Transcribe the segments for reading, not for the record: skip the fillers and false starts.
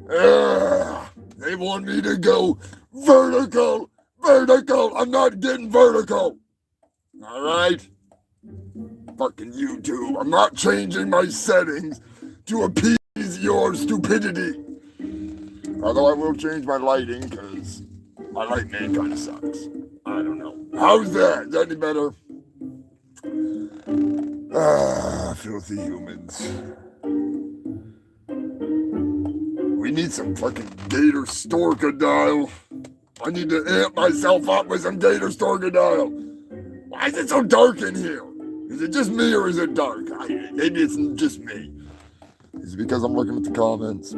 They want me to go vertical. Vertical. I'm not getting vertical. All right? Fucking YouTube. I'm not changing my settings to appease your stupidity. Although I will change my lighting because my lighting kind of sucks. I don't know. How's that? Is that any better? Filthy humans. We need some fucking gator storkadile. I need to amp myself up with some gator storkadile. Why is it so dark in here? Is it just me or is it dark? Maybe it's just me. Is it because I'm looking at the comments?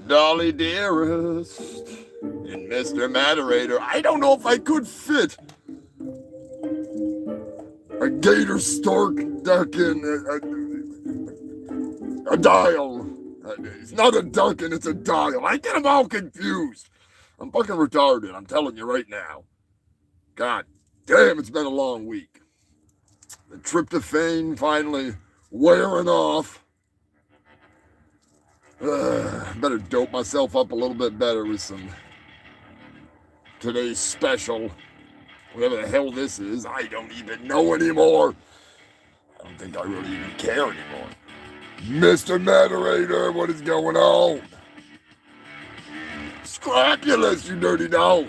Dolly Dearest and Mr. Moderator. I don't know if I could fit a gator stork duck in a dial. It's not a ducking, it's a dial. I get them all confused. I'm fucking retarded, I'm telling you right now. God damn, it's been a long week. The tryptophan finally wearing off. Better dope myself up a little bit better with some today's special. Whatever the hell this is, I don't even know anymore. I don't think I really even care anymore. Mr. Moderator, what is going on? Scrapulous, you dirty dog.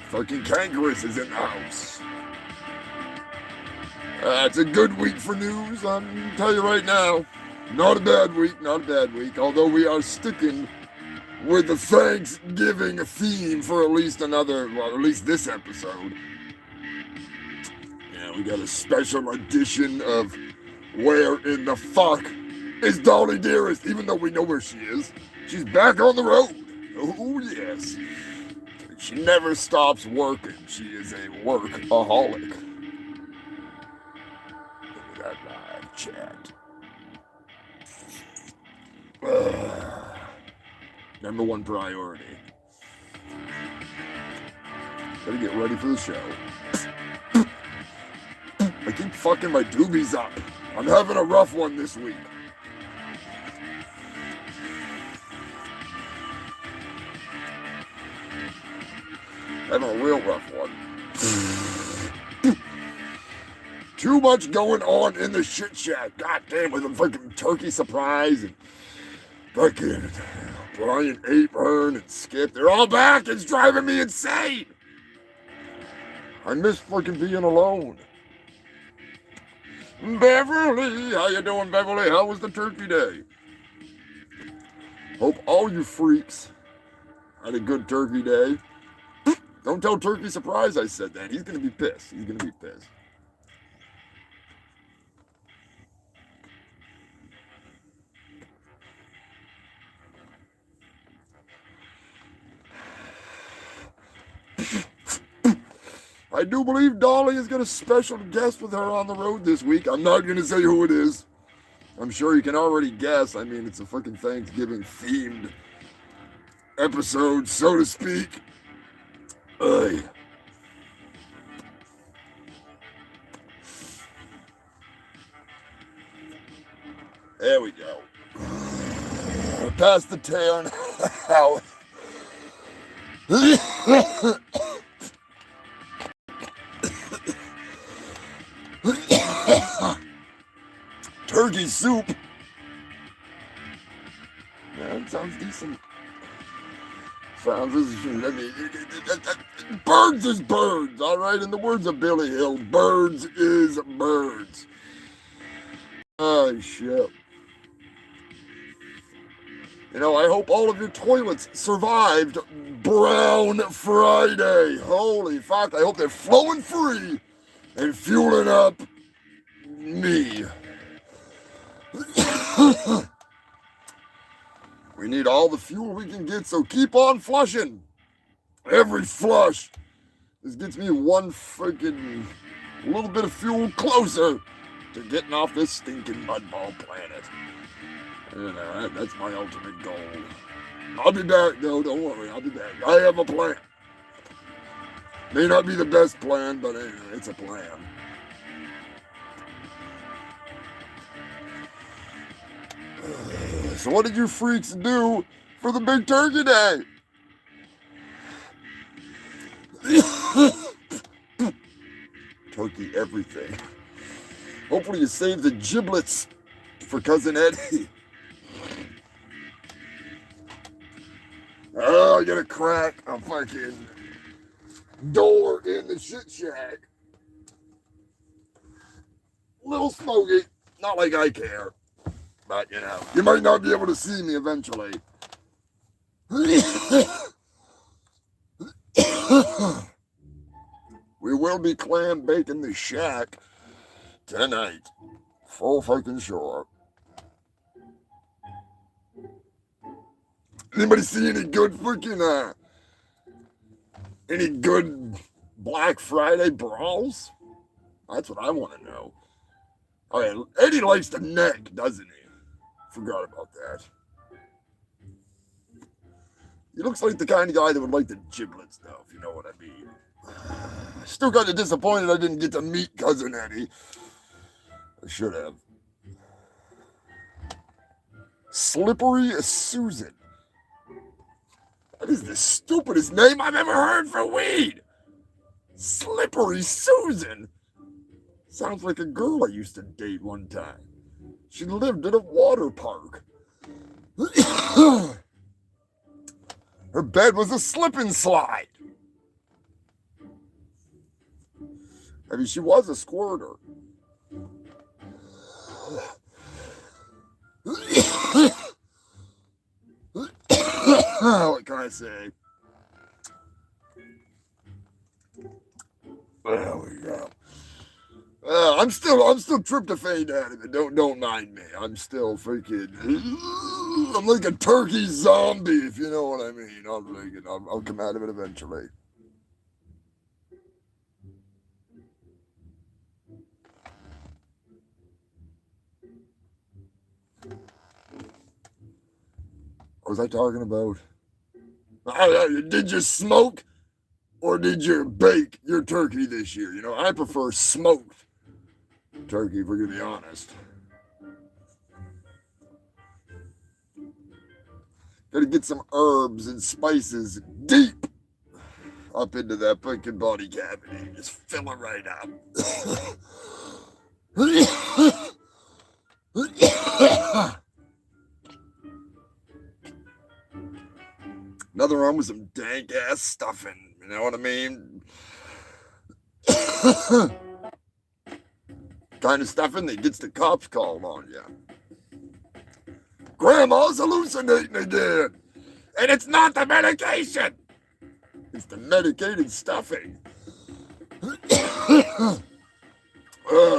Fucking Kangaroo is in the house. It's a good week for news, I'm gonna tell you right now. Not a bad week, not a bad week. Although we are sticking with the Thanksgiving theme for at least this episode. Yeah, we got a special edition of Where in the Fuck is Dolly Dearest? Even though we know where she is, she's back on the road. Oh, yes. She never stops working. She is a workaholic. Look at that live chat. Number one priority. Gotta get ready for the show. I keep fucking my doobies up. I'm having a rough one this week. Having a real rough one. Too much going on in the shit shack. God damn, with a fucking turkey surprise and fucking Brian Apeburn and Skip. They're all back. It's driving me insane. I miss fucking being alone. Beverly, how you doing, Beverly? How was the turkey day? Hope all you freaks had a good turkey day. Don't tell Turkey Surprise I said that. He's gonna be pissed. He's gonna be pissed. I do believe Dolly has got a special guest with her on the road this week. I'm not going to say who it is. I'm sure you can already guess. I mean, it's a fucking Thanksgiving themed episode, so to speak. Ugh. There we go. Past the town. Turkey soup. Yeah, it sounds decent. Birds is birds, all right? In the words of Billy Hill, birds is birds. Oh, shit. You know, I hope all of your toilets survived Brown Friday. Holy fuck, I hope they're flowing free and fueling up me. We need all the fuel we can get, so keep on flushing. Every flush. This gets me one freaking little bit of fuel closer to getting off this stinking mudball planet. You know, that's my ultimate goal. I'll be back, though. Don't worry. I'll be back. I have a plan. May not be the best plan, but anyway, it's a plan. So what did you freaks do for the big turkey day? Turkey everything. Hopefully you saved the giblets for Cousin Eddie. Oh, I gotta crack a fucking door in the shit shack. Little smoky. Not like I care. But, you know, you might not be able to see me eventually. We will be clam baking the shack tonight. Full fucking sure. Anybody see any good freaking, any good Black Friday brawls? That's what I want to know. Oh yeah, Eddie likes the neck, doesn't he? Forgot about that. He looks like the kind of guy that would like the giblets, though, if you know what I mean. Still kind of disappointed I didn't get to meet Cousin Eddie. I should have. Slippery Susan. That is the stupidest name I've ever heard for weed. Slippery Susan. Sounds like a girl I used to date one time. She lived at a water park. Her bed was a slip and slide. I mean, she was a squirter. What can I say? There we go. I'm still tryptophan out of it. Don't mind me. I'm still freaking. I'm like a turkey zombie, if you know what I mean. I'll come out of it eventually. What was I talking about? Did you smoke or did you bake your turkey this year? You know, I prefer smoked turkey, if we're going to be honest. Gotta get some herbs and spices deep up into that fucking body cavity. Just fill it right up. Nothing wrong with some dank ass stuffing, you know what I mean? Kind of stuffing that gets the cops called on you. Grandma's hallucinating again. And it's not the medication. It's the medicated stuffing.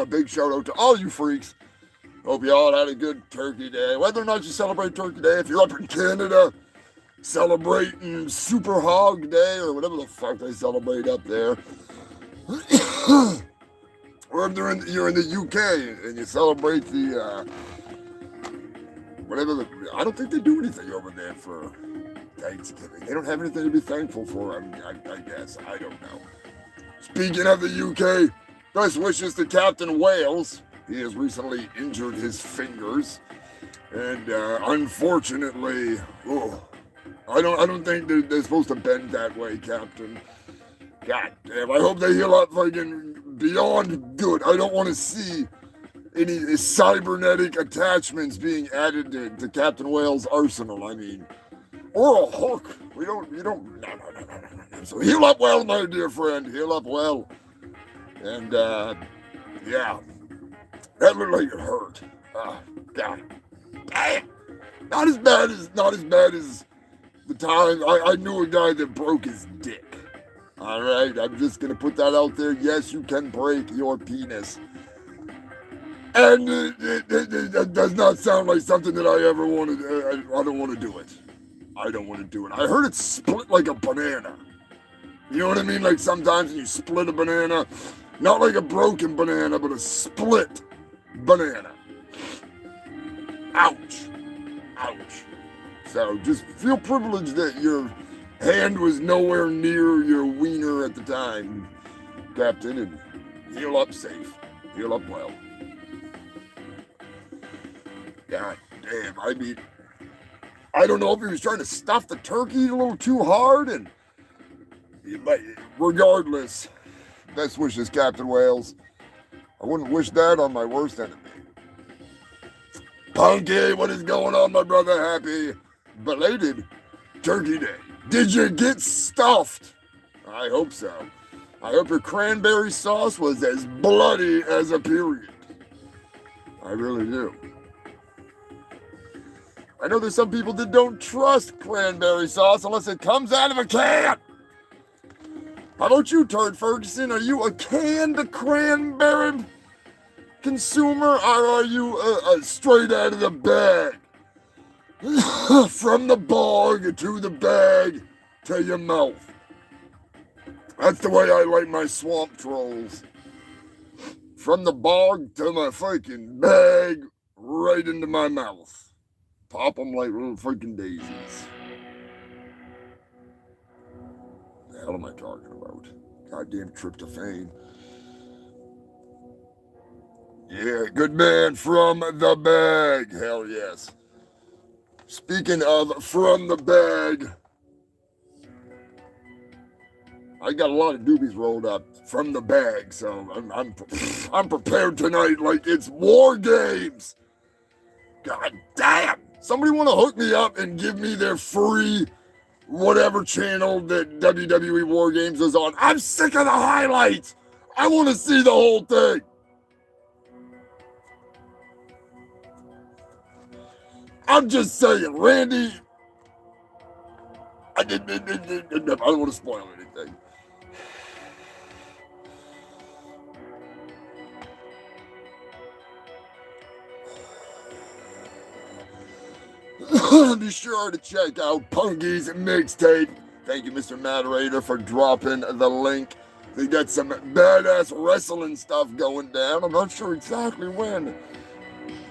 Big shout out to all you freaks. Hope you all had a good turkey day. Whether or not you celebrate Turkey Day, if you're up in Canada celebrating Super Hog Day or whatever the fuck they celebrate up there. Or if you're in the UK and you celebrate the I don't think they do anything over there for Thanksgiving. They don't have anything to be thankful for, I guess. I don't know. Speaking of the UK, best wishes to Captain Wales. He has recently injured his fingers. And unfortunately, I don't think they're supposed to bend that way, Captain. God damn, I hope they heal up fucking beyond good. I don't want to see any cybernetic attachments being added to Captain Whale's arsenal, I mean. Or a hook. No. So heal up well, my dear friend. Heal up well. And, yeah. That looked like it hurt. God. Damn. Not as bad as the time I knew a guy that broke his dick. All right, I'm just gonna put that out there. Yes, you can break your penis, and it does not sound like something that I ever wanted. I don't want to do it. I don't want to do it. I heard it's split like a banana. You know what I mean? Like sometimes when you split a banana, not like a broken banana, but a split banana. Ouch. So just feel privileged that your hand was nowhere near your wiener at the time, Captain, and heal up safe. Heal up well. God damn, I mean, I don't know if he was trying to stuff the turkey a little too hard, but regardless, best wishes, Captain Wales. I wouldn't wish that on my worst enemy. Punky, what is going on, my brother? Happy belated Turkey Day. Did you get stuffed? I hope so. I hope your cranberry sauce was as bloody as a period. I really do. I know there's some people that don't trust cranberry sauce unless it comes out of a can. How about you, Turd Ferguson? Are you a canned cranberry consumer, or are you straight out of the bag? From the bog to the bag to your mouth. That's the way I like my swamp trolls. From the bog to my fucking bag, right into my mouth. Pop them like little freaking daisies. The hell am I talking about? Goddamn tryptophan. Yeah, good man from the bag. Hell yes. Speaking of from the bag, I got a lot of doobies rolled up from the bag, so I'm prepared tonight like it's war games. God damn! Somebody want to hook me up and give me their free whatever channel that WWE War Games is on. I'm sick of the highlights. I want to see the whole thing. I'm just saying, Randy. I don't want to spoil anything. Be sure to check out Punky's mixtape. Thank you, Mr. Moderator, for dropping the link. They got some badass wrestling stuff going down. I'm not sure exactly when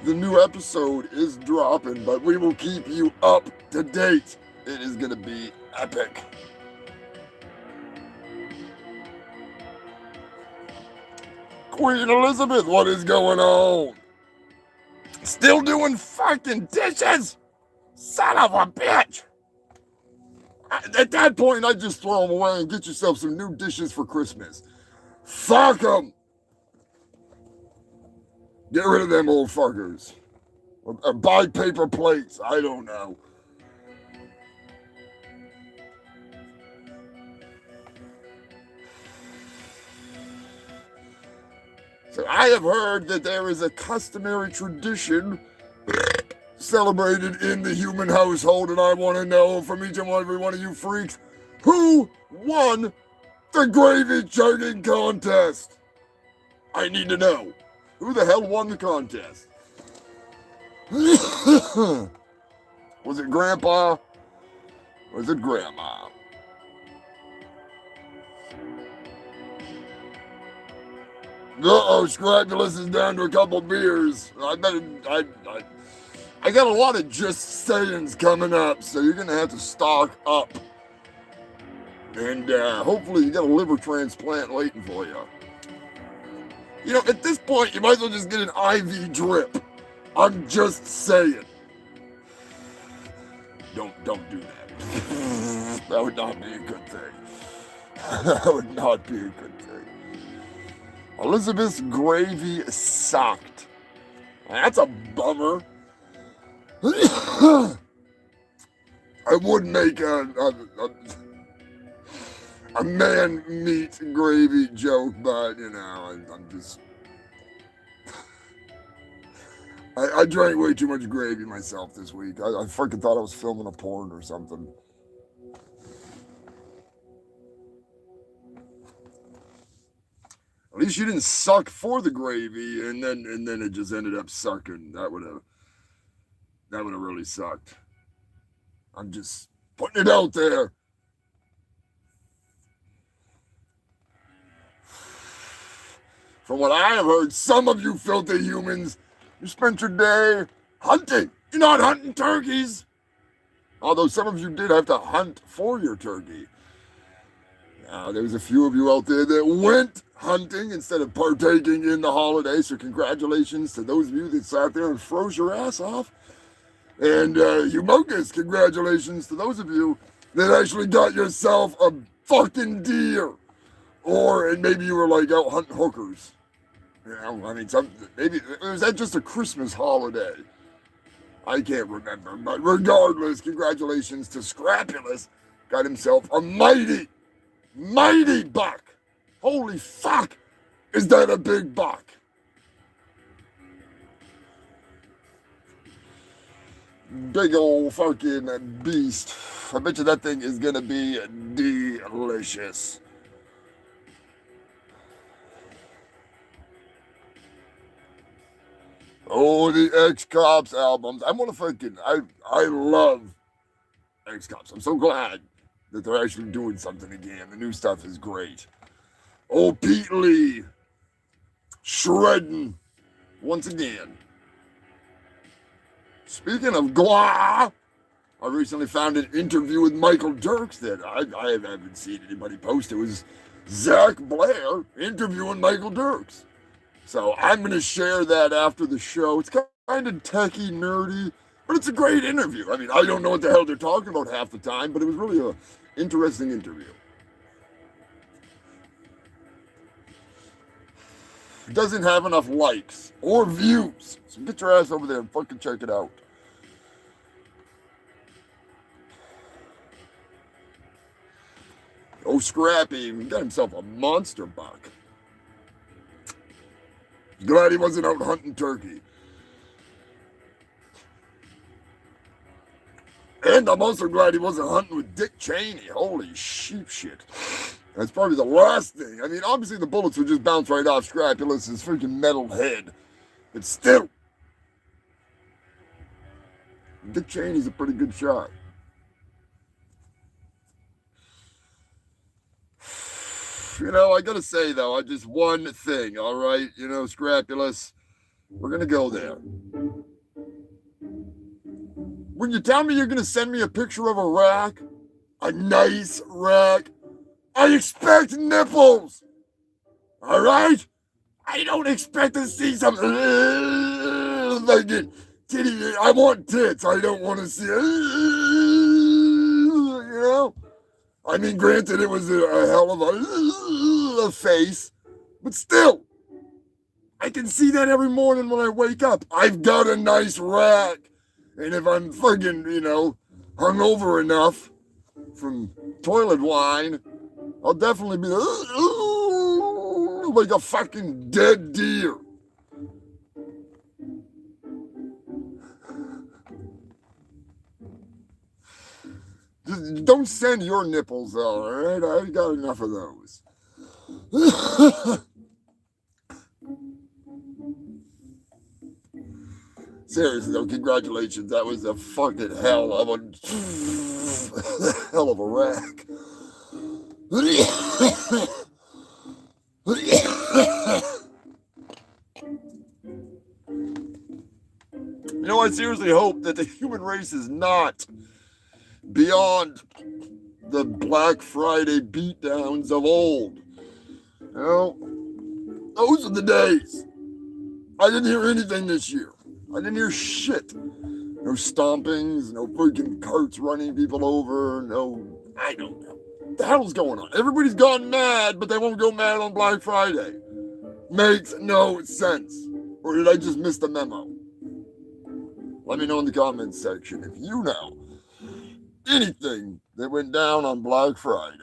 the new episode is dropping, but we will keep you up to date. It is going to be epic. Queen Elizabeth, what is going on? Still doing fucking dishes? Son of a bitch! At that point, I'd just throw them away and get yourself some new dishes for Christmas. Fuck them! Get rid of them old fuckers. Or buy paper plates, I don't know. So I have heard that there is a customary tradition celebrated in the human household, and I want to know from each and every one of you freaks, who won the gravy chugging contest? I need to know. Who the hell won the contest? Was it Grandpa? Or was it Grandma? Uh-oh, Scragulous is down to a couple beers. I got a lot of just sayings coming up, so you're going to have to stock up. And hopefully you got a liver transplant waiting for you. You know, at this point, you might as well just get an IV drip. I'm just saying. Don't do that. That would not be a good thing. That would not be a good thing. Elizabeth's gravy sucked. That's a bummer. I would make a man meat gravy joke, but you know, I'm just. I drank way too much gravy myself this week. I freaking thought I was filming a porn or something. At least you didn't suck for the gravy, and then it just ended up sucking. That would have really sucked. I'm just putting it out there. From what I have heard, some of you filthy humans, you spent your day hunting. You're not hunting turkeys. Although some of you did have to hunt for your turkey. Now, there's a few of you out there that went hunting instead of partaking in the holiday. So congratulations to those of you that sat there and froze your ass off And humongous congratulations to those of you that actually got yourself a fucking deer. Or and maybe you were like out hunting hookers. You know, I mean, maybe was that just a Christmas holiday? I can't remember, but regardless, congratulations to Scrapulous. Got himself a mighty buck. Holy fuck, is that a big buck? Big old fucking beast. I bet you that thing is gonna be delicious. Oh, the X-Cops albums. I'm gonna fucking, I love X-Cops. I'm so glad that they're actually doing something again. The new stuff is great. Oh, Pete Lee. Shredding. Once again. Speaking of Gwell-O, I recently found an interview with Michael Dirks that I haven't seen anybody post. It was Zach Blair interviewing Michael Dirks. So I'm going to share that after the show. It's kind of techie, nerdy, but it's a great interview. I mean, I don't know what the hell they're talking about half the time, but it was really an interesting interview. It doesn't have enough likes or views. So get your ass over there and fucking check it out. Oh, Scrappy, he got himself a monster buck. Glad he wasn't out hunting turkey. And I'm also glad he wasn't hunting with Dick Cheney. Holy sheep shit. That's probably the last thing. I mean, obviously the bullets would just bounce right off Scrapulous's freaking metal head. But still, Dick Cheney's a pretty good shot. You know, I gotta say though, just one thing, all right? You know, Scrapulous, we're gonna go there. When you tell me you're gonna send me a picture of a rack, a nice rack, I expect nipples. All right? I don't expect to see some like titty. I want tits. I don't want to see. You know. I mean, granted, it was a hell of a face, but still, I can see that every morning when I wake up. I've got a nice rack, and if I'm fucking, you know, hungover enough from toilet wine, I'll definitely be like a fucking dead deer. Just don't send your nipples though, alright? I've got enough of those. Seriously though, congratulations. That was a fucking hell of a rack. You know, I seriously hope that the human race is not beyond the Black Friday beatdowns of old. You know, those are the days. I didn't hear anything this year. I didn't hear shit. No stompings, no freaking carts running people over, no, I don't know. What the hell's going on? Everybody's gone mad, but they won't go mad on Black Friday. Makes no sense. Or did I just miss the memo? Let me know in the comments section if you know anything that went down on Black Friday.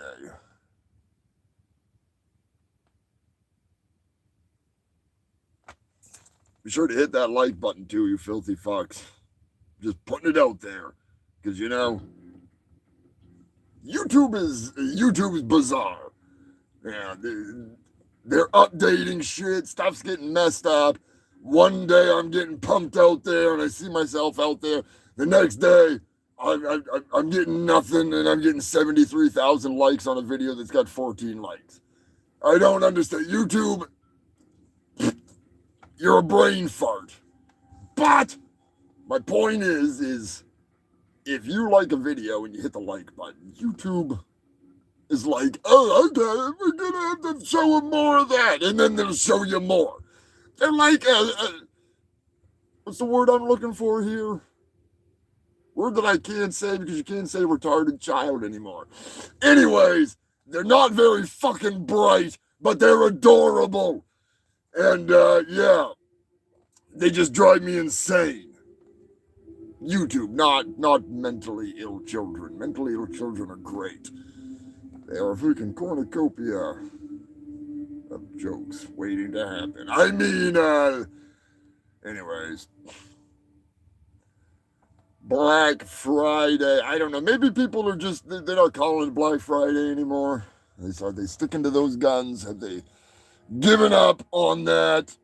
Be sure to hit that like button too, you filthy fucks. Just putting it out there. Because, you know, YouTube is bizarre. Yeah, they're updating shit. Stuff's getting messed up. One day I'm getting pumped out there and I see myself out there. The next day, I'm getting nothing and I'm getting 73,000 likes on a video that's got 14 likes. I don't understand. YouTube, you're a brain fart. But my point is if you like a video and you hit the like button, YouTube is like, oh, okay, we're going to have to show them more of that. And then they'll show you more. They're like, what's the word I'm looking for here? Word that I can't say because you can't say retarded child anymore. Anyways, they're not very fucking bright, but they're adorable. And, yeah, they just drive me insane. YouTube, not mentally ill children. Mentally ill children are great. They are a freaking cornucopia of jokes waiting to happen. I mean, anyways. Black Friday. I don't know. Maybe people are just, they're not calling it Black Friday anymore. Are they sticking to those guns? Have they given up on that?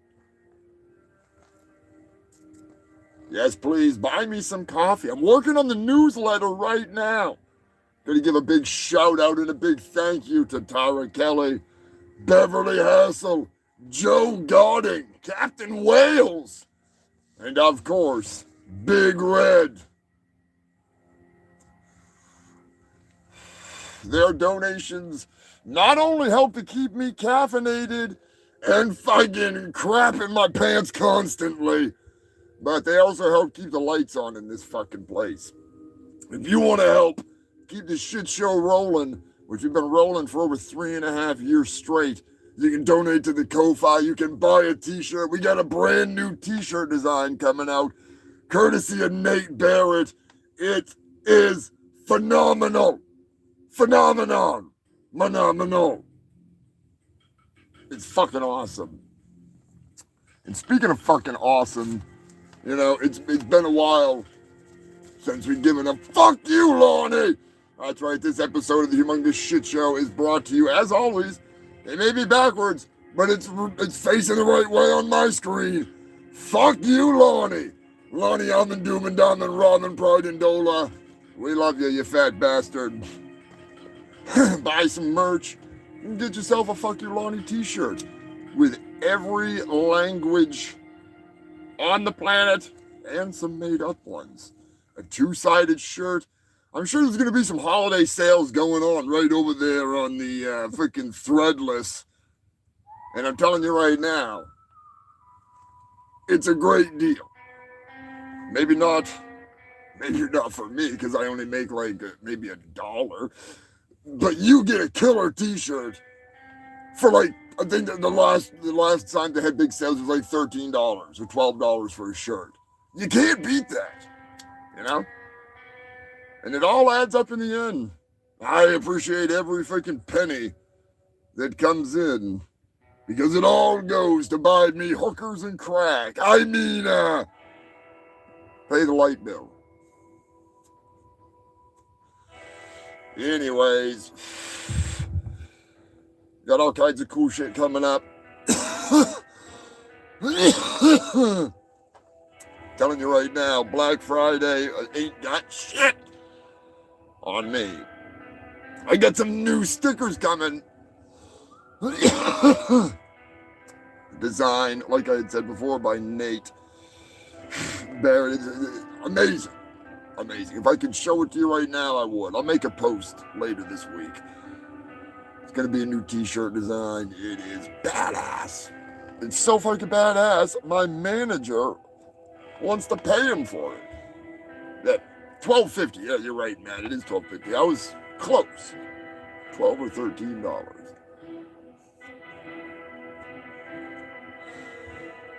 Yes, please buy me some coffee. I'm working on the newsletter right now. Gonna give a big shout out and a big thank you to Tara Kelly, Beverly Hassel, Joe Godding, Captain Wales, and of course, Big Red. Their donations not only help to keep me caffeinated and fucking crap in my pants constantly, but they also help keep the lights on in this fucking place. If you want to help keep this shit show rolling, which we've been rolling for over 3.5 years straight, you can donate to the Ko-Fi. You can buy a t-shirt. We got a brand new t-shirt design coming out, courtesy of Nate Barrett. It is phenomenal. Phenomenon. Phenomenal. It's fucking awesome. And speaking of fucking awesome, you know, it's been a while since we've given a fuck you, Lonnie. That's right, this episode of the Humongous Shit Show is brought to you, as always, it may be backwards, but it's facing the right way on my screen. Fuck you, Lonnie. Lonnie Almond, Doom and Dumb and Robin Pride and Dola. We love you, you fat bastard. Buy some merch and get yourself a Fuck You Lonnie t-shirt with every language on the planet and some made-up ones. A two-sided shirt. I'm sure there's going to be some holiday sales going on right over there on the freaking Threadless. And I'm telling you right now, it's a great deal. Maybe not for me because I only make like maybe $1. But you get a killer t-shirt for like, I think the last time they had big sales was like $13 or $12 for a shirt. You can't beat that, you know? And it all adds up in the end. I appreciate every freaking penny that comes in because it all goes to buy me hookers and crack. I mean, pay the light bill. Anyways, got all kinds of cool shit coming up. Telling you right now, Black Friday ain't got shit on me. I got some new stickers coming. Design, like I had said before, by Nate Barrett. Amazing. Amazing. If I could show it to you right now, I would. I'll make a post later this week. It's going to be a new t-shirt design. It is badass. It's so fucking badass, my manager wants to pay him for it. That $12.50. Yeah, you're right, man. It is $12.50. I was close. $12 or $13.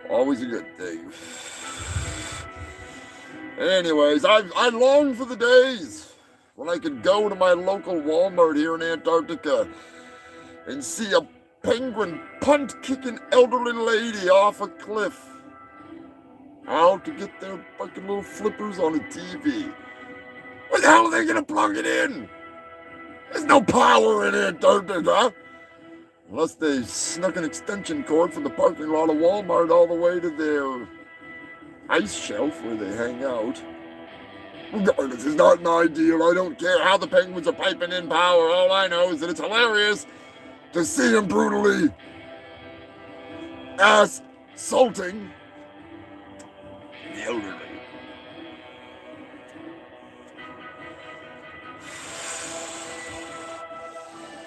Always a good thing. Anyways, I long for the days when I could go to my local Walmart here in Antarctica and see a penguin punt-kicking elderly lady off a cliff. How to get their fucking little flippers on a TV. Where the hell are they gonna plug it in? There's no power in Antarctica. Unless they snuck an extension cord from the parking lot of Walmart all the way to their ice shelf where they hang out. Regardless, it's not my deal. I don't care how the penguins are piping in power. All I know is that it's hilarious to see them brutally assaulting the elderly.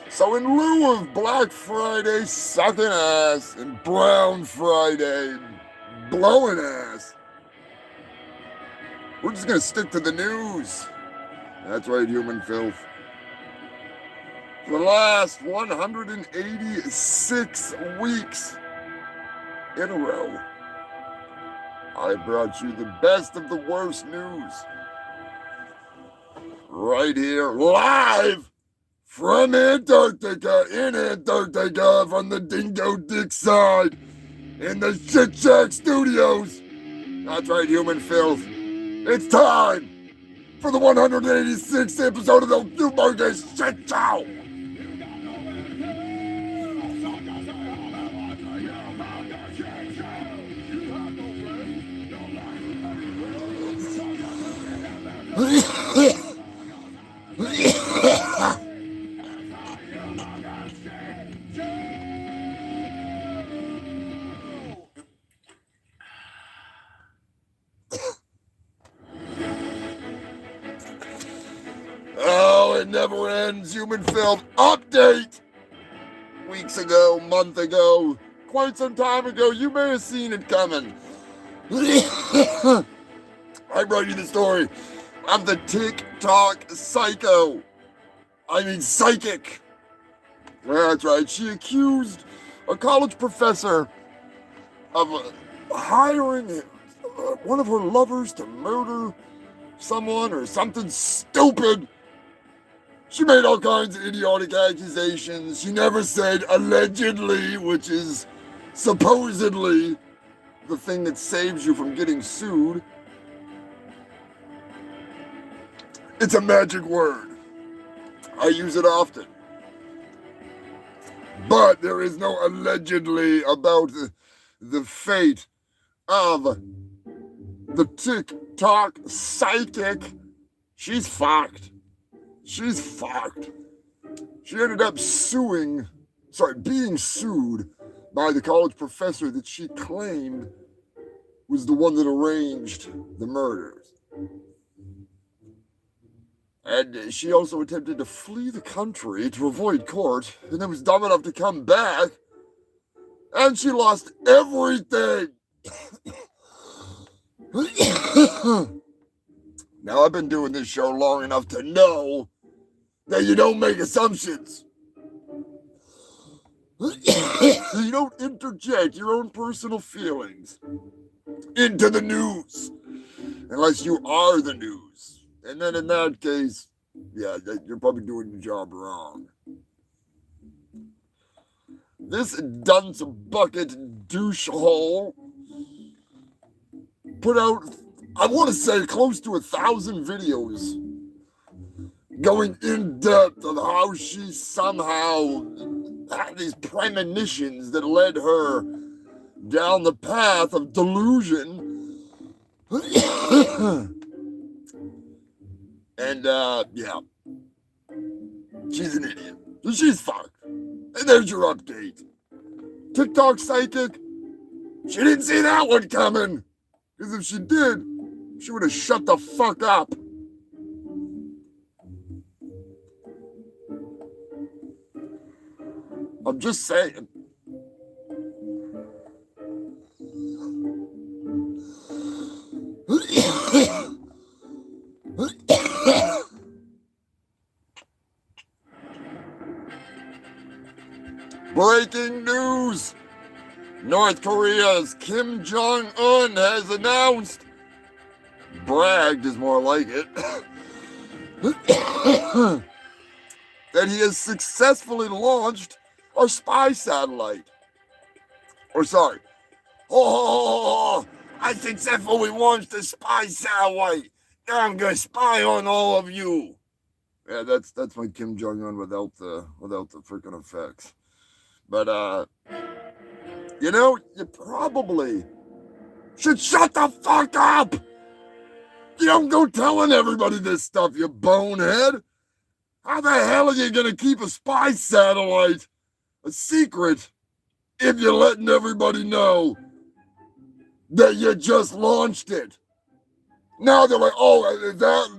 So in lieu of Black Friday sucking ass and Brown Friday blowing ass, we're We're just going to stick to the news. That's right, human filth. For the last 186 weeks in a row, I brought you the best of the worst news. Right here, live from Antarctica, in Antarctica, from the Dingo Dick side, in the Shit Shack Studios. That's right, human filth. It's time for the 186th episode of the Humongous Shitt Show. Oh, it never ends, human film update. Weeks ago, month ago, quite some time ago, you may have seen it coming. I brought you the story of the TikTok psycho. I mean psychic. That's right, she accused a college professor of hiring one of her lovers to murder someone or something stupid. She made all kinds of idiotic accusations. She never said allegedly, which is supposedly the thing that saves you from getting sued. It's a magic word. I use it often. But there is no allegedly about the fate of the TikTok psychic. She's fucked. She's fucked. She ended up being sued by the college professor that she claimed was the one that arranged the murders. And she also attempted to flee the country to avoid court, and then was dumb enough to come back, and she lost everything. Now, I've been doing this show long enough to know that you don't make assumptions. You don't interject your own personal feelings into the news unless you are the news. And then in that case, yeah, you're probably doing your job wrong. This dunce bucket douche hole put out, I want to say, close to 1,000 videos going in depth of how she somehow had these premonitions that led her down the path of delusion. And, yeah, she's an idiot. She's fucked. And there's your update. TikTok psychic, she didn't see that one coming. Because if she did, she would have shut the fuck up. I'm just saying. Breaking news! North Korea's Kim Jong-un has announced, bragged is more like it, that he has successfully launched a spy satellite. I successfully launched a spy satellite. Now I'm gonna spy on all of you. Yeah, that's my Kim Jong-un without the freaking effects. But you probably should shut the fuck up. You don't go telling everybody this stuff, you bonehead. How the hell are you gonna keep a spy satellite a secret if you're letting everybody know that you just launched it? Now they're like, oh,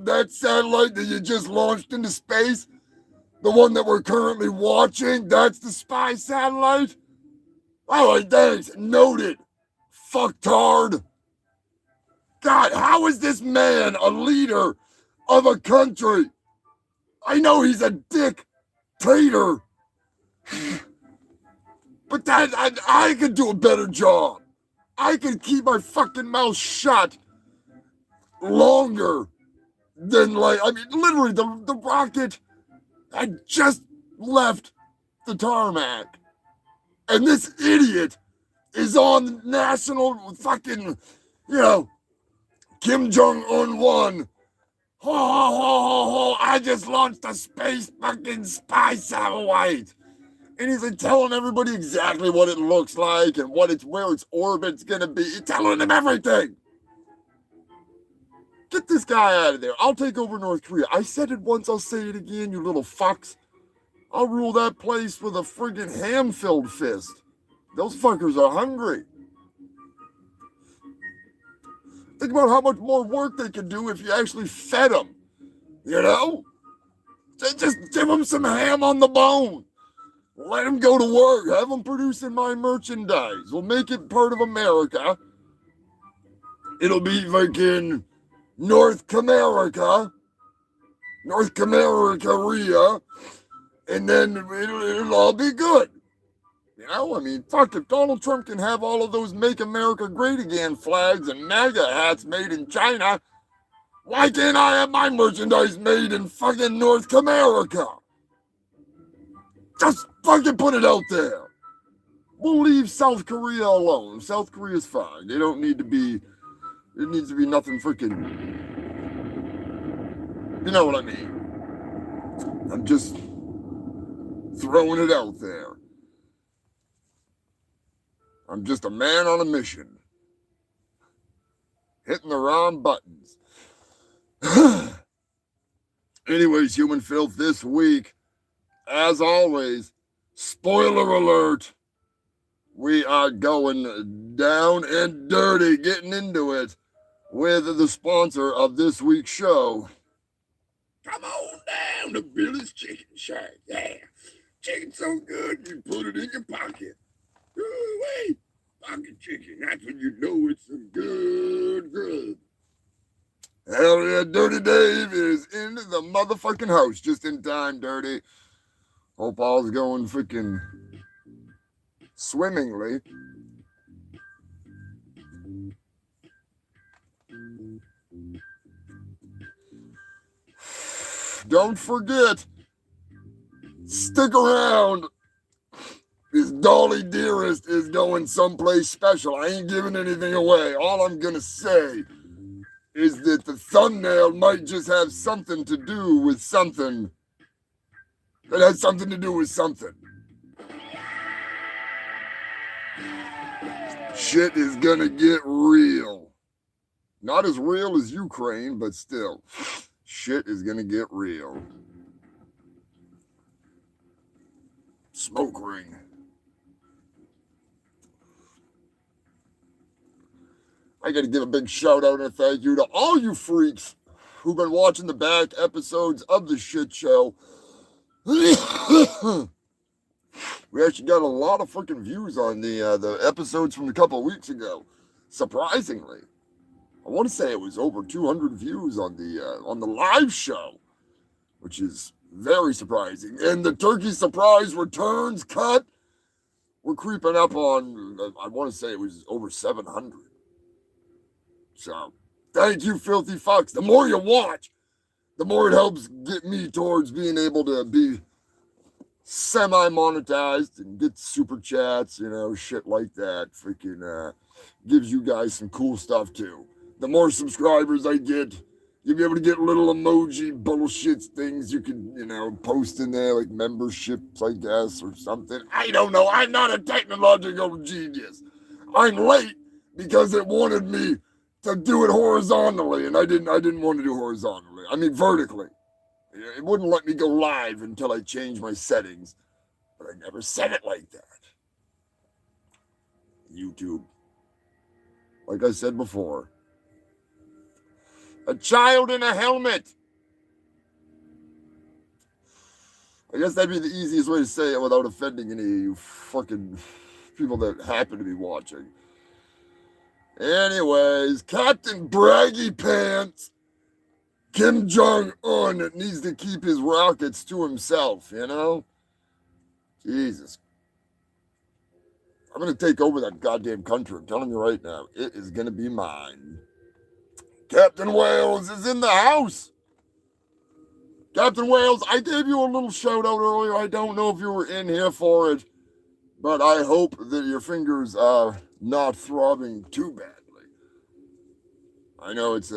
that satellite that you just launched into space, the one that we're currently watching, that's the spy satellite? All right, thanks. Noted. Fucktard. God, how is this man a leader of a country? I know he's a dictator, but I could do a better job. I could keep my fucking mouth shut longer than, like, I mean, literally, the rocket had just left the tarmac. And this idiot is on national fucking, Kim Jong-un 1. Ho, ho, ho, ho, ho, I just launched a space fucking spy satellite. And he's like telling everybody exactly what it looks like and where its orbit's gonna be. He's telling them everything. Get this guy out of there. I'll take over North Korea. I said it once, I'll say it again, you little fucks. I'll rule that place with a friggin' ham-filled fist. Those fuckers are hungry. Think about how much more work they could do if you actually fed them. Just give them some ham on the bone. Let them go to work. Have them producing my merchandise. We'll make it part of America. It'll be fucking North America, Korea, and then it'll all be good. I mean, fuck, if Donald Trump can have all of those Make America Great Again flags and MAGA hats made in China, why can't I have my merchandise made in fucking North America? Just fucking put it out there. We'll leave South Korea alone. South Korea's fine. They don't need to be, it needs to be nothing freaking, you know what I mean? I'm just throwing it out there. I'm just a man on a mission. Hitting the wrong buttons. Anyways, Human Filth, this week, as always, spoiler alert, we are going down and dirty, getting into it with the sponsor of this week's show. Come on down to Billy's Chicken Shack. Yeah, chicken's so good you put it in your pocket. Ooh-wee. Pocket chicken, that's when you know it's some good grub. Hell yeah, Dirty Dave is in the motherfucking house. Just in time, Dirty. Hope all's going freaking swimmingly. Don't forget, stick around. This Dolly Dearest is going someplace special. I ain't giving anything away. All I'm going to say is that the thumbnail might just have something to do with something. It has something to do with something. Shit is going to get real. Not as real as Ukraine, but still. Shit is going to get real. Smoke ring. I got to give a big shout out and a thank you to all you freaks who've been watching the back episodes of the shit show. We actually got a lot of freaking views on the episodes from a couple of weeks ago. Surprisingly, I want to say it was over 200 views on the live show, which is very surprising. And the Turkey Surprise Returns cut, we're creeping up on, I want to say it was over 700. So, thank you, filthy fucks. The more you watch, the more it helps get me towards being able to be semi-monetized and get super chats, shit like that. Freaking gives you guys some cool stuff, too. The more subscribers I get, you'll be able to get little emoji bullshit things you can, post in there, like memberships, I guess, or something. I don't know. I'm not a technological genius. I'm late because it wanted me to do it horizontally, and I didn't want to do horizontally. I mean vertically. It wouldn't let me go live until I changed my settings, but I never said it like that. YouTube. Like I said before, a child in a helmet. I guess that'd be the easiest way to say it without offending any of you fucking people that happen to be watching. Anyways, Captain Braggy Pants Kim Jong-un needs to keep his rockets to himself, you know? Jesus. I'm going to take over that goddamn country. I'm telling you right now. It is going to be mine. Captain Wales is in the house. Captain Wales, I gave you a little shout out earlier. I don't know if you were in here for it, but I hope that your fingers are not throbbing too badly. I know it's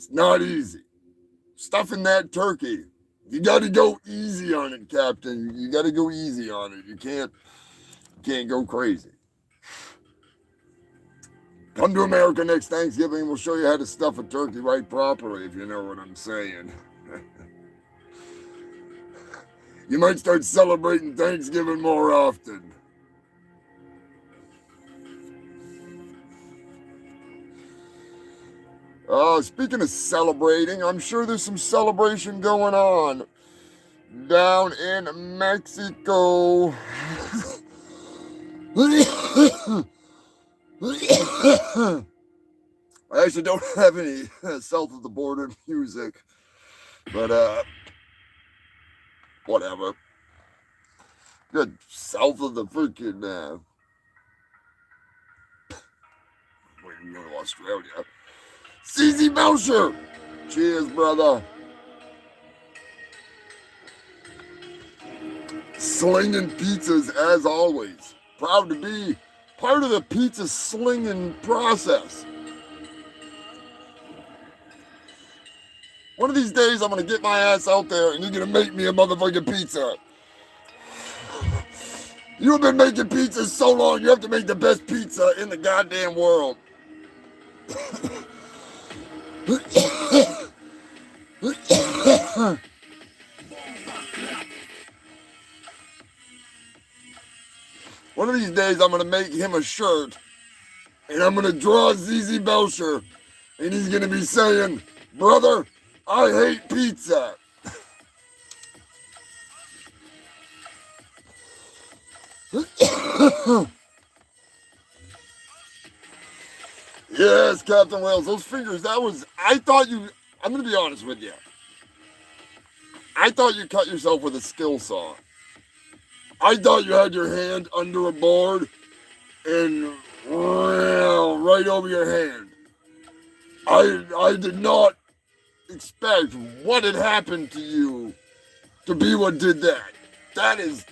not easy. Stuffing that turkey. You got to go easy on it, Captain. You got to go easy on it. You can't go crazy. Come to America next Thanksgiving. We'll show you how to stuff a turkey right properly, if you know what I'm saying. You might start celebrating Thanksgiving more often. Speaking of celebrating, I'm sure there's some celebration going on down in Mexico. I actually don't have any south of the border music, but whatever. Good south of the freaking wait, you go to Australia. CZ Belcher! Cheers, brother. Slinging pizzas as always. Proud to be part of the pizza slinging process. One of these days, I'm going to get my ass out there and you're going to make me a motherfucking pizza. You've been making pizzas so long, you have to make the best pizza in the goddamn world. One of these days, I'm going to make him a shirt, and I'm going to draw ZZ Belcher, and he's going to be saying, "Brother, I hate pizza." Yes, Captain Wales, those fingers, I'm going to be honest with you. I thought you cut yourself with a skill saw. I thought you had your hand under a board and right over your hand. I did not expect what had happened to you to be what did that. That is...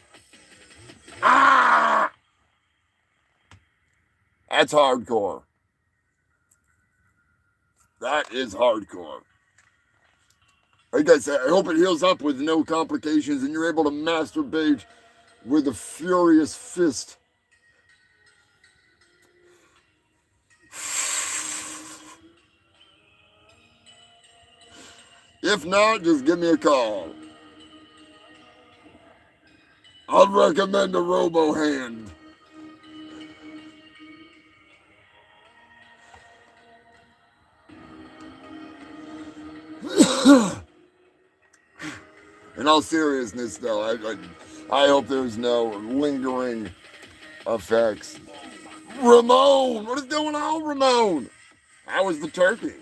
That's hardcore. That is hardcore. Like I said, I hope it heals up with no complications and you're able to masturbate with a furious fist. If not, just give me a call. I'd recommend a robo hand. In all seriousness, though, I hope there's no lingering effects. Ramon! What is going on, Ramon? How was the turkey?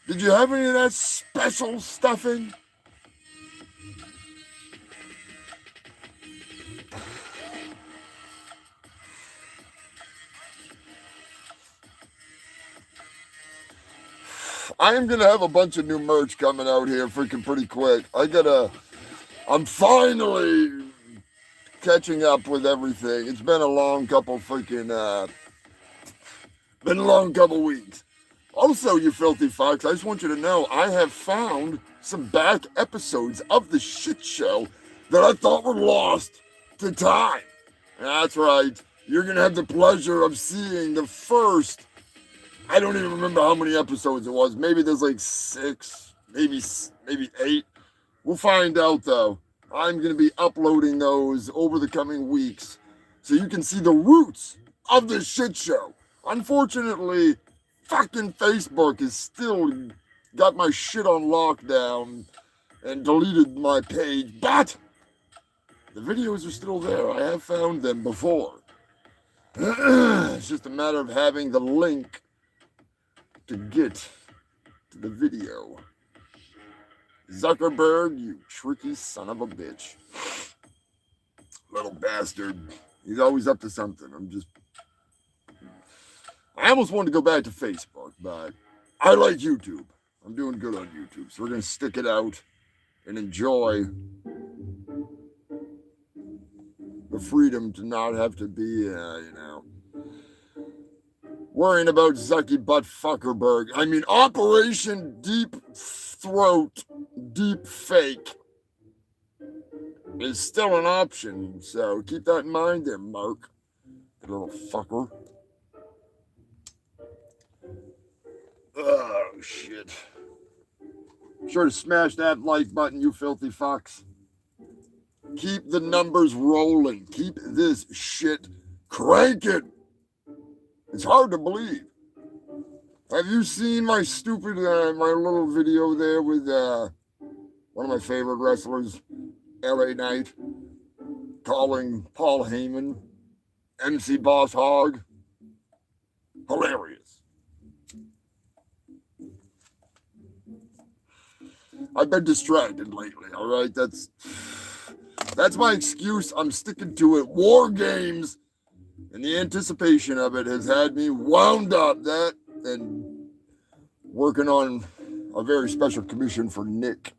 Did you have any of that special stuffing? I am going to have a bunch of new merch coming out here freaking pretty quick. I'm finally catching up with everything. It's been a long couple weeks. Also, you filthy fucks, I just want you to know I have found some back episodes of the shit show that I thought were lost to time. That's right. You're going to have the pleasure of seeing the first, I don't even remember how many episodes it was. Maybe there's like 6, maybe 8. We'll find out, though. I'm going to be uploading those over the coming weeks so you can see the roots of this shit show. Unfortunately, fucking Facebook is still got my shit on lockdown and deleted my page, but the videos are still there. I have found them before. It's just a matter of having the link to get to the video. Zuckerberg, you tricky son of a bitch. Little bastard. He's always up to something. I almost wanted to go back to Facebook, but I like YouTube. I'm doing good on YouTube, so we're going to stick it out and enjoy the freedom to not have to be, worrying about Zucky Butt Fuckerberg. I mean, Operation Deep Throat, Deep Fake is still an option, so keep that in mind there, Mark, you little fucker. Oh, shit. Sure to smash that like button, you filthy fucks. Keep the numbers rolling. Keep this shit cranking. It's hard to believe. Have you seen my stupid, my little video there with one of my favorite wrestlers, LA Knight, calling Paul Heyman MC Boss Hog? Hilarious. I've been distracted lately, all right? That's my excuse. I'm sticking to it. War Games and the anticipation of it has had me wound up that and working on a very special commission for Nick.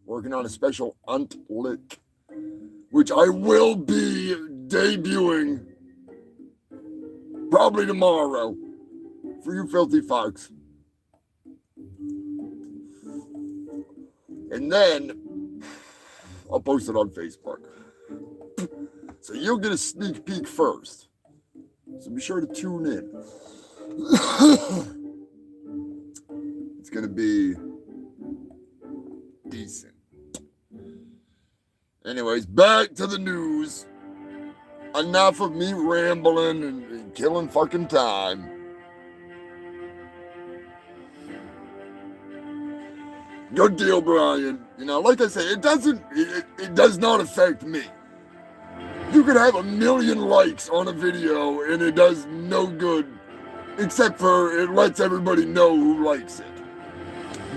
Working on a special Untlick, which I will be debuting probably tomorrow for you filthy fucks. And then I'll post it on Facebook. So you'll get a sneak peek first. So be sure to tune in. It's going to be decent. Anyways, back to the news. Enough of me rambling and killing fucking time. Good deal, Brian. You know, like I say, it does not affect me. You could have 1 million likes on a video and it does no good, except for it lets everybody know who likes it.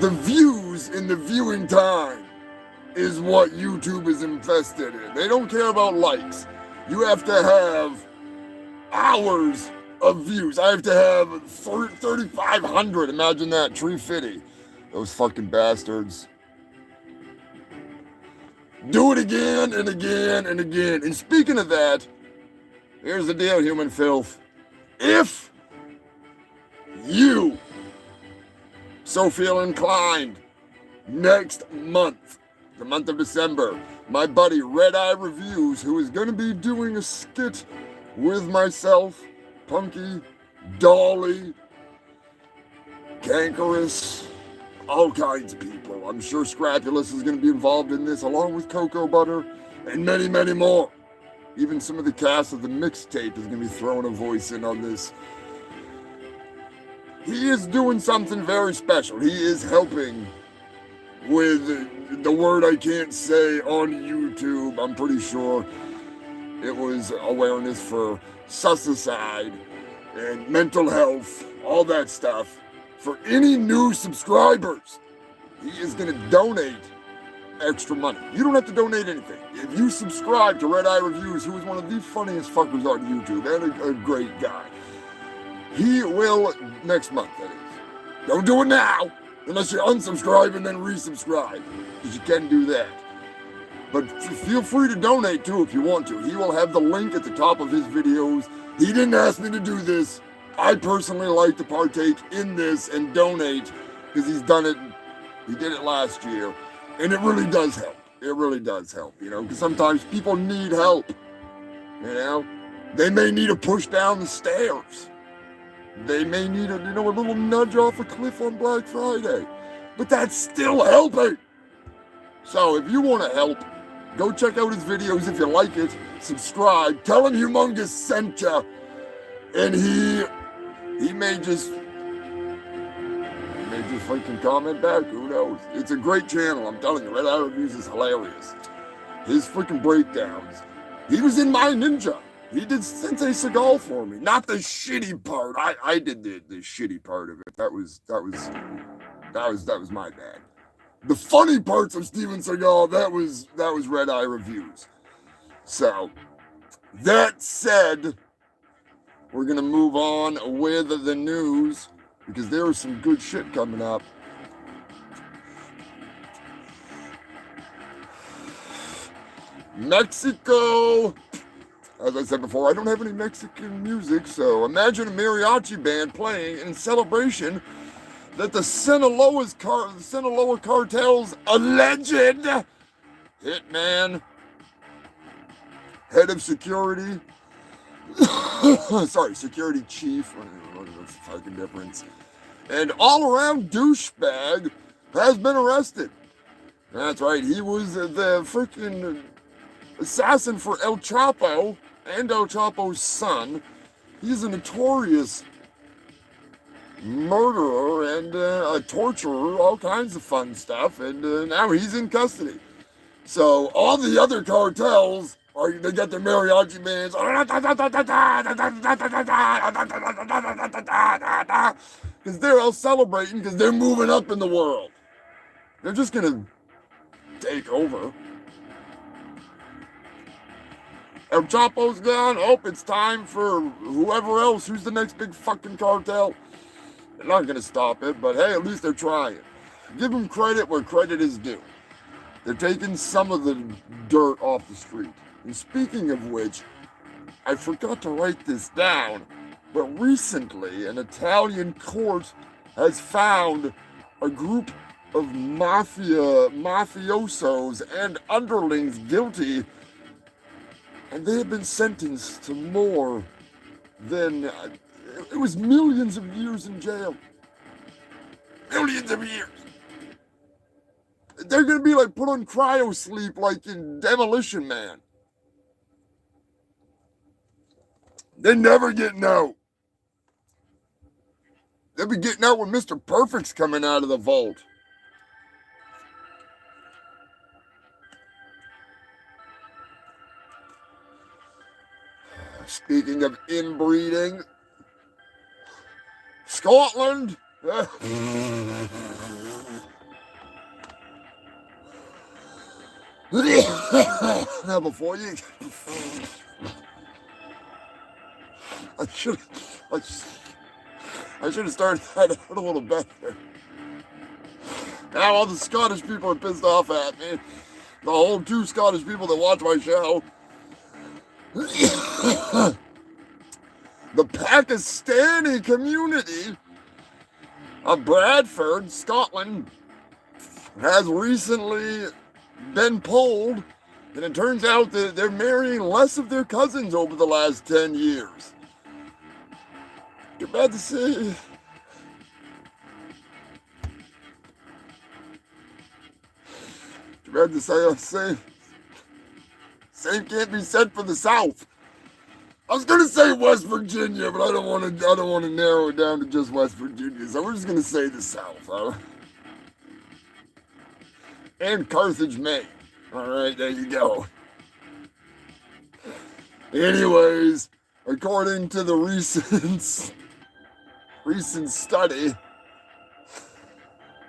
The views and the viewing time is what YouTube is invested in. They don't care about likes. You have to have hours of views. I have to have 3,500. Imagine that, 350. Those fucking bastards. Do it again and again and again. And speaking of that, here's the deal, human filth. If you so feel inclined, next month, the month of December, my buddy Red Eye Reviews, who is going to be doing a skit with myself, Punky, Dolly, Cankerous, all kinds of people. I'm sure Scrapulous is going to be involved in this, along with Cocoa Butter, and many, many more. Even some of the cast of the mixtape is going to be throwing a voice in on this. He is doing something very special. He is helping with the word I can't say on YouTube. I'm pretty sure it was awareness for suicide and mental health, all that stuff. For any new subscribers, he is going to donate extra money. You don't have to donate anything. If you subscribe to Red Eye Reviews, who is one of the funniest fuckers on YouTube and a great guy, he will next month, that is. Don't do it now, unless you unsubscribe and then resubscribe, because you can do that. But feel free to donate too if you want to. He will have the link at the top of his videos. He didn't ask me to do this. I personally like to partake in this and donate because he's done it. He did it last year, and it really does help. It really does help, you know, because sometimes people need help. You know, they may need a push down the stairs. They may need a little nudge off a cliff on Black Friday, but that's still helping. So if you want to help, go check out his videos if you like it. Subscribe. Tell him Humongous sent you, and he may just fucking comment back. Who knows? It's a great channel. I'm telling you, Red Eye Reviews is hilarious. his freaking breakdowns. He was in my ninja. He did Sensei Seagal for me, not the shitty part. I did the shitty part of it. That was my bad. The funny parts of Steven Seagal, that was Red Eye Reviews. So, that said, we're gonna move on with the news because there is some good shit coming up. Mexico. As I said before, I don't have any Mexican music, so imagine a mariachi band playing in celebration that the Sinaloa cartel's alleged hitman, head of security, security chief, what's the fucking difference, and all-around douchebag has been arrested. That's right, he was the freaking assassin for El Chapo and El Chapo's son. He's a notorious murderer and a torturer, all kinds of fun stuff, and now he's in custody. So all the other cartels they got their mariachi bands because they're all celebrating because they're moving up in the world. They're just gonna take over. El Chapo's gone. Oh, it's time for whoever else. Who's the next big fucking cartel? They're not going to stop it, but hey, at least they're trying. Give them credit where credit is due. They're taking some of the dirt off the street. And speaking of which, I forgot to write this down, but recently an Italian court has found a group of mafiosos and underlings guilty, and they have been sentenced to more than, it was millions of years in jail. Millions of years. They're going to be like put on cryo sleep like in Demolition Man. They're never getting out. They'll be getting out when Mr. Perfect's coming out of the vault. Speaking of inbreeding, Scotland. Now before you, I should have started that out a little better. Now all the Scottish people are pissed off at me. The whole 2 Scottish people that watch my show. The Pakistani community of Bradford, Scotland, has recently been polled, and it turns out that they're marrying less of their cousins over the last 10 years. Too bad to see. Too bad to say, same can't be said for the South. I was gonna say West Virginia, but I don't want to narrow it down to just West Virginia. So we're just gonna say the South, huh? And Carthage, Maine. All right, there you go. Anyways, according to the recent study,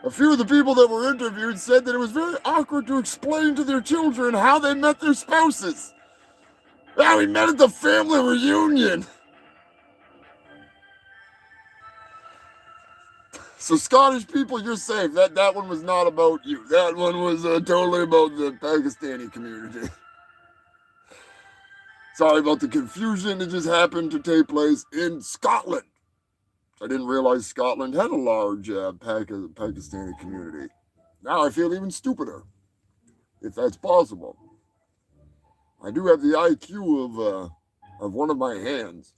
a few of the people that were interviewed said that it was very awkward to explain to their children how they met their spouses. Well, we met at the family reunion. So Scottish people, you're safe. That one was not about you. That one was totally about the Pakistani community. Sorry about the confusion. It just happened to take place in Scotland. I didn't realize Scotland had a large Pakistani community. Now I feel even stupider, if that's possible. I do have the IQ of one of my hands.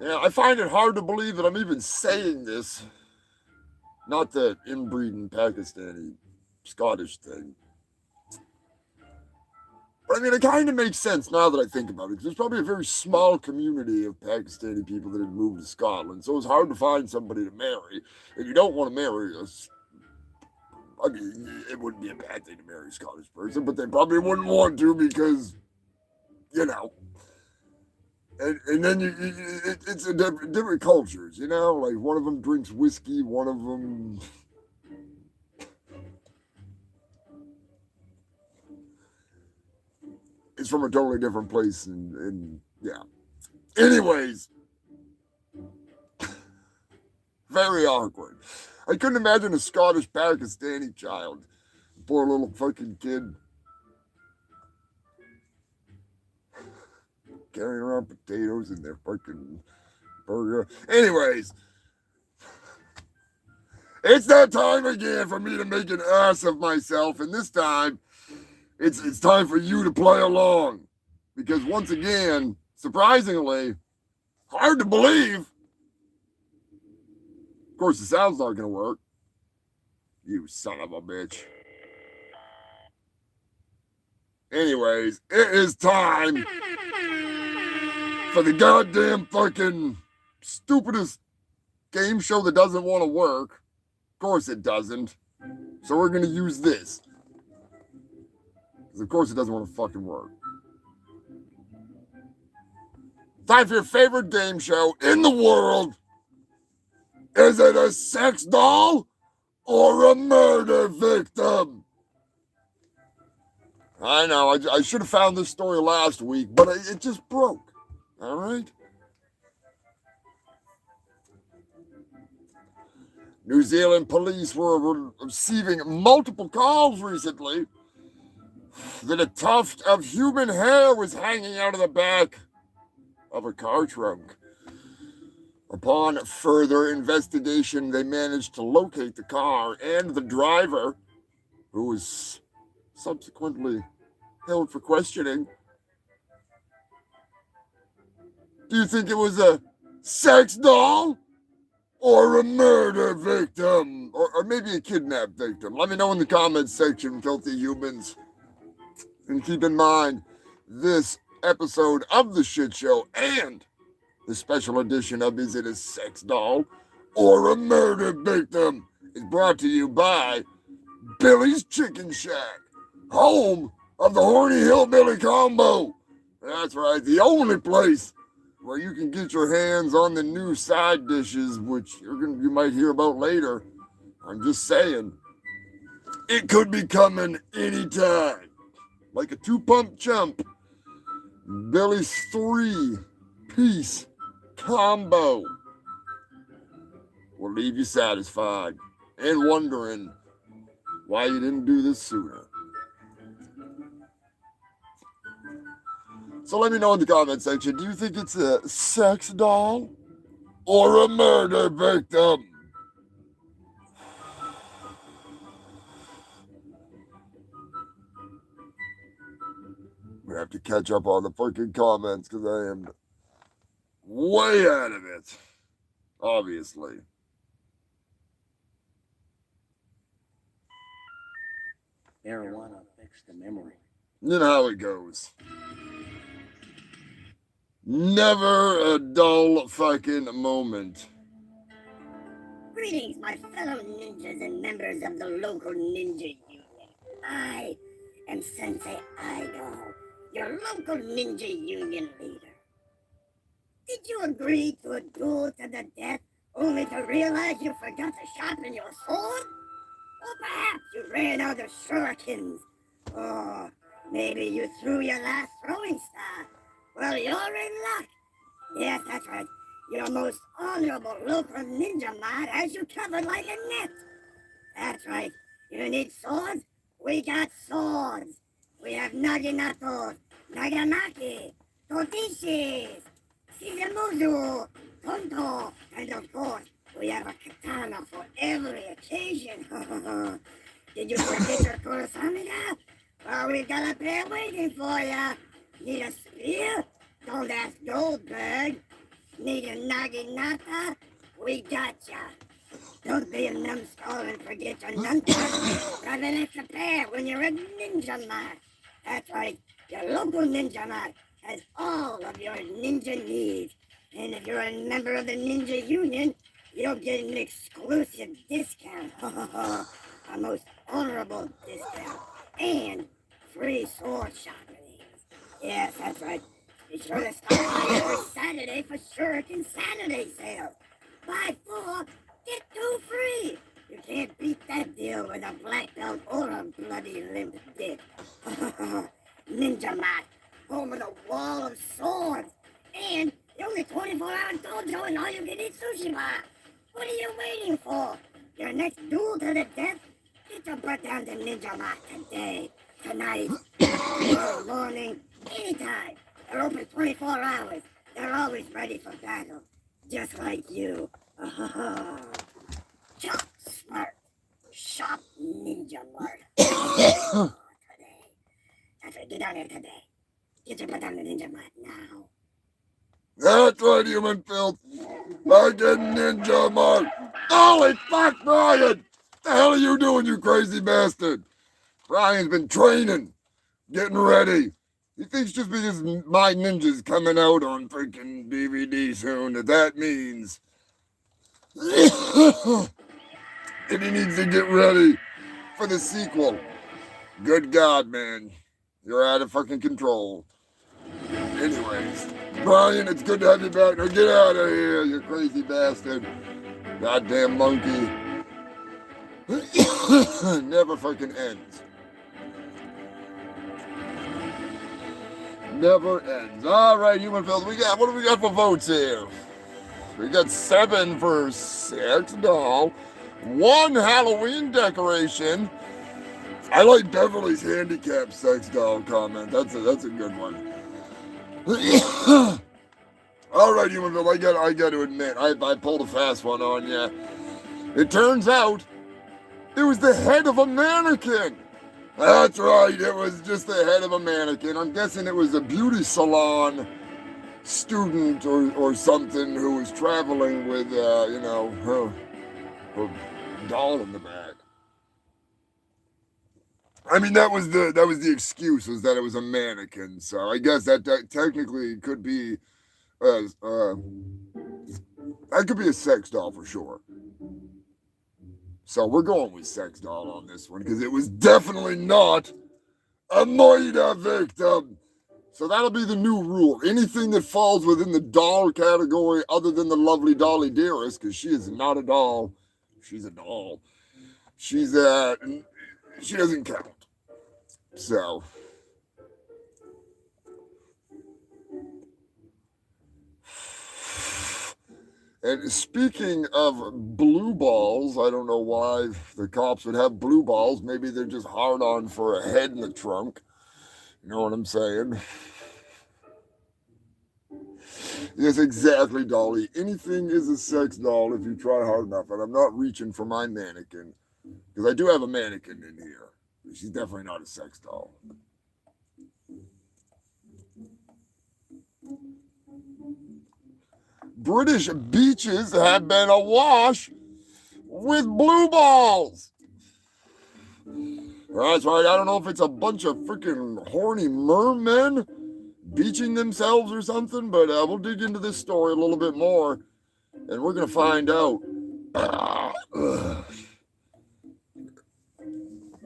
Yeah, I find it hard to believe that I'm even saying this. Not the inbreeding Pakistani Scottish thing. But I mean, it kind of makes sense now that I think about it, because there's probably a very small community of Pakistani people that had moved to Scotland, so it's hard to find somebody to marry. If you don't want to marry us, I mean, it wouldn't be a bad thing to marry a Scottish person, but they probably wouldn't want to because, you know, and then it's a different cultures, you know, like one of them drinks whiskey, one of them is from a totally different place, and yeah. Anyways, very awkward. I couldn't imagine a Scottish Pakistani child, poor little fucking kid, carrying around potatoes in their fucking burger. Anyways, it's that time again for me to make an ass of myself, and this time it's time for you to play along. Because once again, surprisingly, hard to believe. Of course, the sound's not gonna work. You son of a bitch. Anyways, it is time for the goddamn fucking stupidest game show that doesn't want to work. Of course it doesn't. So we're gonna use this. Because of course it doesn't want to fucking work. Time for your favorite game show in the world. Is it a sex doll or a murder victim? I know, I should have found this story last week, but it just broke. All right? New Zealand police were receiving multiple calls recently that a tuft of human hair was hanging out of the back of a car trunk. Upon further investigation, they managed to locate the car and the driver, who was subsequently held for questioning. Do you think it was a sex doll or a murder victim? Or maybe a kidnap victim? Let me know in the comments section, filthy humans. And keep in mind, this episode of The Shit Show and the special edition of Is It a Sex Doll or a Murder Victim is brought to you by Billy's Chicken Shack, home of the Horny Hillbilly Combo. That's right, the only place where you can get your hands on the new side dishes, which you might hear about later. I'm just saying, it could be coming anytime. Like a 2-pump chump, Billy's 3-piece combo will leave you satisfied and wondering why you didn't do this sooner. So let me know in the comment section, do you think it's a sex doll or a murder victim? We have to catch up on the fucking comments because I am way out of it, obviously. Marijuana affects the memory. You know how it goes. Never a dull fucking moment. Greetings, my fellow ninjas and members of the local ninja union. I am Sensei Idol, your local ninja union leader. Did you agree to a duel to the death only to realize you forgot to sharpen your sword? Or perhaps you ran out of shurikens? Or maybe you threw your last throwing star? Well, you're in luck. Yes, that's right. Your most honorable local ninja mod has you covered like a net. That's right. You need swords? We got swords. We have Naginato, Naganaki, Totishis, Shigemuzu, Tonto, and of course, we have a katana for every occasion. Did you forget your Kurosamida? Well, we've got a pair waiting for ya. Need a spear? Don't ask Goldberg. Need a Naginata? We got ya. Don't be a numbskull and forget your nunchucks. Grab an extra pair when you're a ninja match. That's right. Your local ninja mart has all of your ninja needs. And if you're a member of the Ninja Union, you'll get an exclusive discount. A most honorable discount. And free sword sharpenings. Yes, that's right. Be sure to stop by every Saturday for Shuriken Saturday sale. Buy 4, get 2 free. You can't beat that deal with a black belt or a bloody limp dick. Ninja Mat, home of the Wall of Swords, and the only 24-hour dojo in all-you-can-eat sushi bar. What are you waiting for? Your next duel to the death? Get your butt down to Ninja Mat today, tonight, tomorrow morning, anytime. They're open 24 hours. They're always ready for battle, just like you. Chop smart. Shop Ninja Mart. Today. That's right, get down here today. Get your butt down to Ninja Mart now. That's right, human filth. Back in Ninja Mart. Holy fuck, Brian! The hell are you doing, you crazy bastard? Brian's been training, getting ready. He thinks just because My Ninja's coming out on freaking DVD soon that means that he needs to get ready for the sequel. Good God, man. You're out of fucking control. Anyways, Brian, it's good to have you back. Now get out of here, you crazy bastard. Goddamn monkey. Never fucking ends. Never ends. All right, human filth. What do we got for votes here? We got 7 for sex doll, 1 Halloween decoration. I like Beverly's handicap sex doll comment. That's a good one. All right, human filth. I got to admit, I pulled a fast one on you. It turns out it was the head of a mannequin. That's right, it was just the head of a mannequin. I'm guessing it was a beauty salon student or something who was traveling with, her doll in the bag. I mean, that was the excuse, was that it was a mannequin. So I guess that technically could be, that could be a sex doll for sure. So we're going with sex doll on this one because it was definitely not a murder victim. So that'll be the new rule. Anything that falls within the doll category other than the lovely Dolly Dearest, because she is not a doll. She's a doll. She doesn't count. So. And speaking of blue balls, I don't know why the cops would have blue balls. Maybe they're just hard on for a head in the trunk. You know what I'm saying? Yes, exactly, Dolly. Anything is a sex doll if you try hard enough. And I'm not reaching for my mannequin, because I do have a mannequin in here. She's definitely not a sex doll. British beaches have been awash with blue balls. That's right. I don't know if it's a bunch of freaking horny mermen beaching themselves or something, but we'll dig into this story a little bit more, and we're going to find out.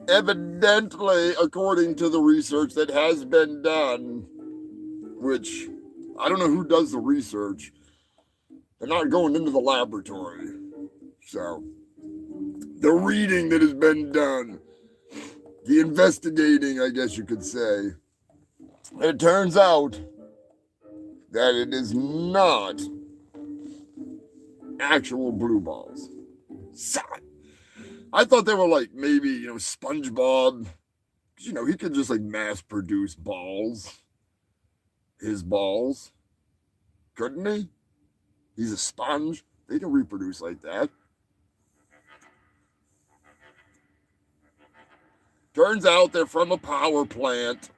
Evidently, according to the research that has been done, which I don't know who does the research. They're not going into the laboratory. So, the reading that has been done, the investigating, I guess you could say, it turns out that it is not actual blue balls. I thought they were like maybe, SpongeBob. He could just like mass produce balls. His balls. Couldn't he? He's a sponge. They can reproduce like that. Turns out they're from a power plant.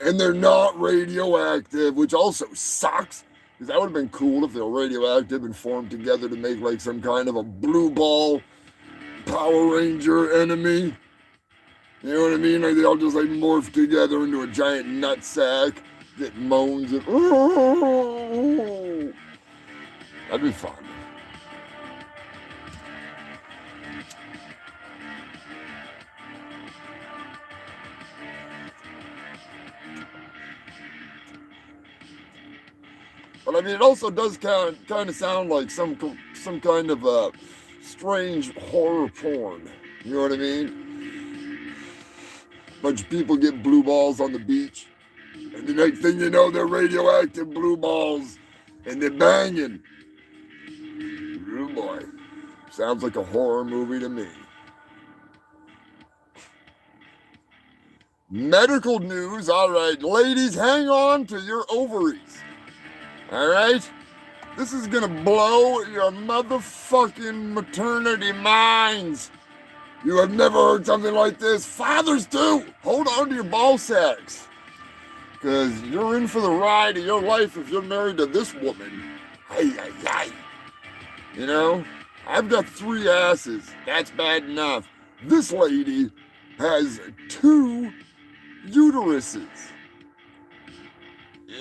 And they're not radioactive, which also sucks. Because that would have been cool if they were radioactive and formed together to make like some kind of a blue ball Power Ranger enemy. You know what I mean? Like they all just like morph together into a giant nut sack that moans and that'd be fun. But I mean, it also does kind of sound like some kind of strange horror porn. You know what I mean? Bunch of people get blue balls on the beach, and the next thing you know, they're radioactive blue balls, and they're banging. Oh boy, sounds like a horror movie to me. Medical news. All right, ladies, hang on to your ovaries. All right? This is gonna blow your motherfucking maternity minds. You have never heard something like this. Fathers too. Hold on to your ball sacks. Because you're in for the ride of your life if you're married to this woman. Hey, hey, hey. You know, I've got 3 asses. That's bad enough. This lady has 2 uteruses.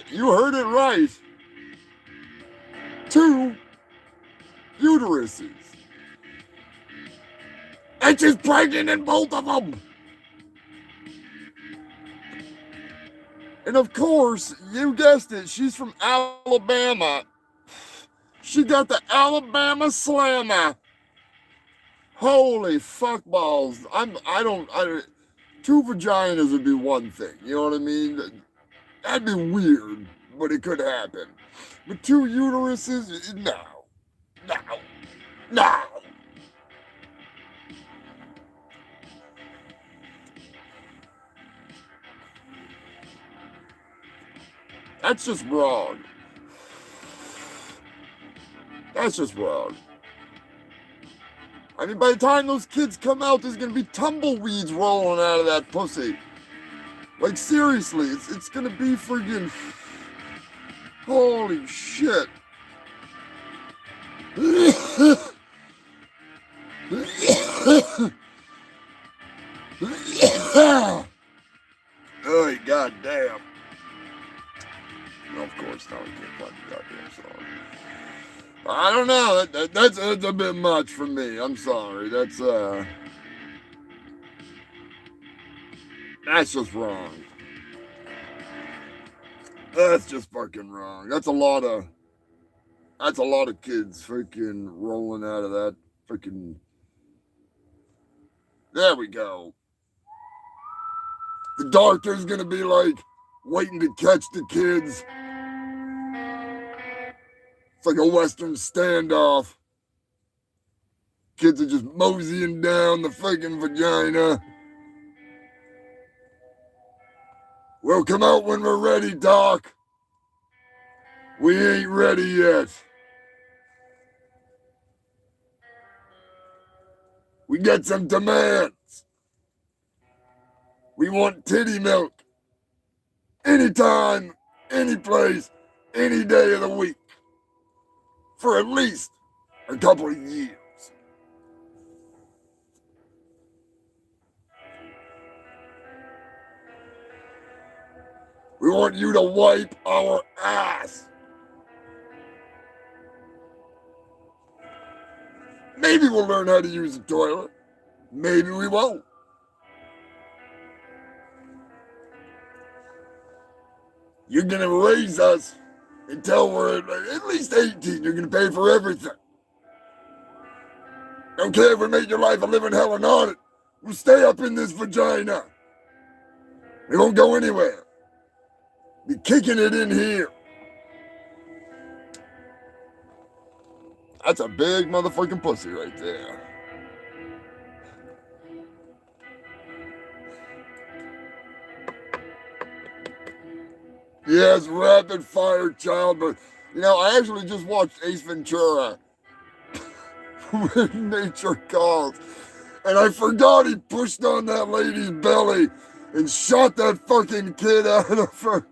You heard it right. 2 uteruses. And she's pregnant in both of them. And of course, you guessed it, she's from Alabama. She got the Alabama slammer. Holy fuck balls. I don't 2 vaginas would be one thing, you know what I mean? That'd be weird, but it could happen. But 2 uteruses, no. That's just wrong. That's just wrong. I mean, by the time those kids come out, there's gonna be tumbleweeds rolling out of that pussy. Like, seriously, it's gonna be friggin'... Holy shit. Oh, goddamn. No, of course not. We can't find the goddamn song. I don't know. That's a bit much for me. I'm sorry. That's just wrong. That's just fucking wrong. That's a lot of kids freaking rolling out of that freaking. There we go. The doctor's gonna be like waiting to catch the kids. It's like a Western standoff. Kids are just moseying down the freaking vagina. We'll come out when we're ready, Doc. We ain't ready yet. We got some demands. We want titty milk. Anytime, any place, any day of the week. For at least a couple of years. We want you to wipe our ass. Maybe we'll learn how to use the toilet. Maybe we won't. You're gonna raise us until we're at least 18. You're gonna pay for everything. Don't care if we make your life a living hell or not. We'll stay up in this vagina. We won't go anywhere. Be kicking it in here. That's a big motherfucking pussy right there. Yes, rapid fire childbirth. You know, I actually just watched Ace Ventura. When Nature Calls. And I forgot he pushed on that lady's belly and shot that fucking kid out of her.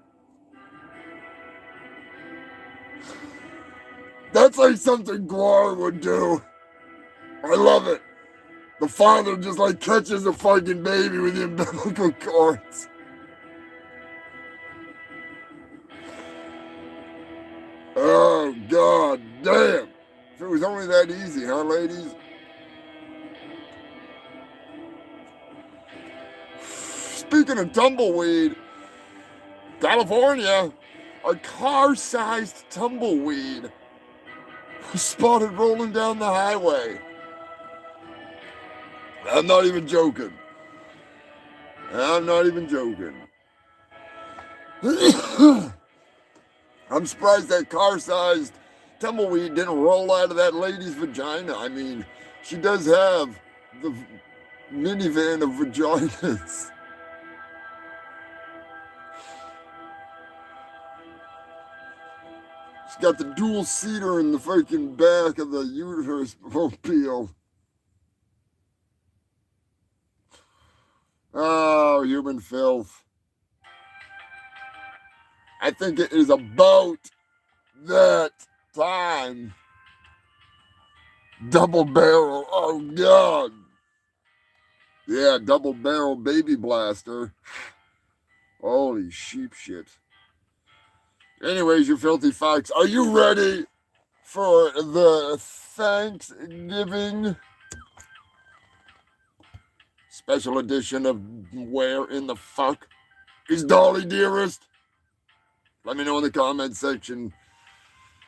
That's like something Guar would do. I love it. The father just like catches a fucking baby with the umbilical cords. Oh, god damn. If it was only that easy, huh, ladies? Speaking of tumbleweed, California, a car-sized tumbleweed was spotted rolling down the highway. I'm not even joking. I'm not even joking. I'm surprised that car-sized tumbleweed didn't roll out of that lady's vagina. I mean, she does have the minivan of vaginas. She's got the dual seater in the freaking back of the uterus mobile. Oh, human filth. I think it is about that time. Double barrel. Oh, God. Yeah, double barrel baby blaster. Holy sheep shit. Anyways, you filthy fucks, are you ready for the Thanksgiving special edition of Where in the Fuck is Dolly Dearest? Let me know in the comment section.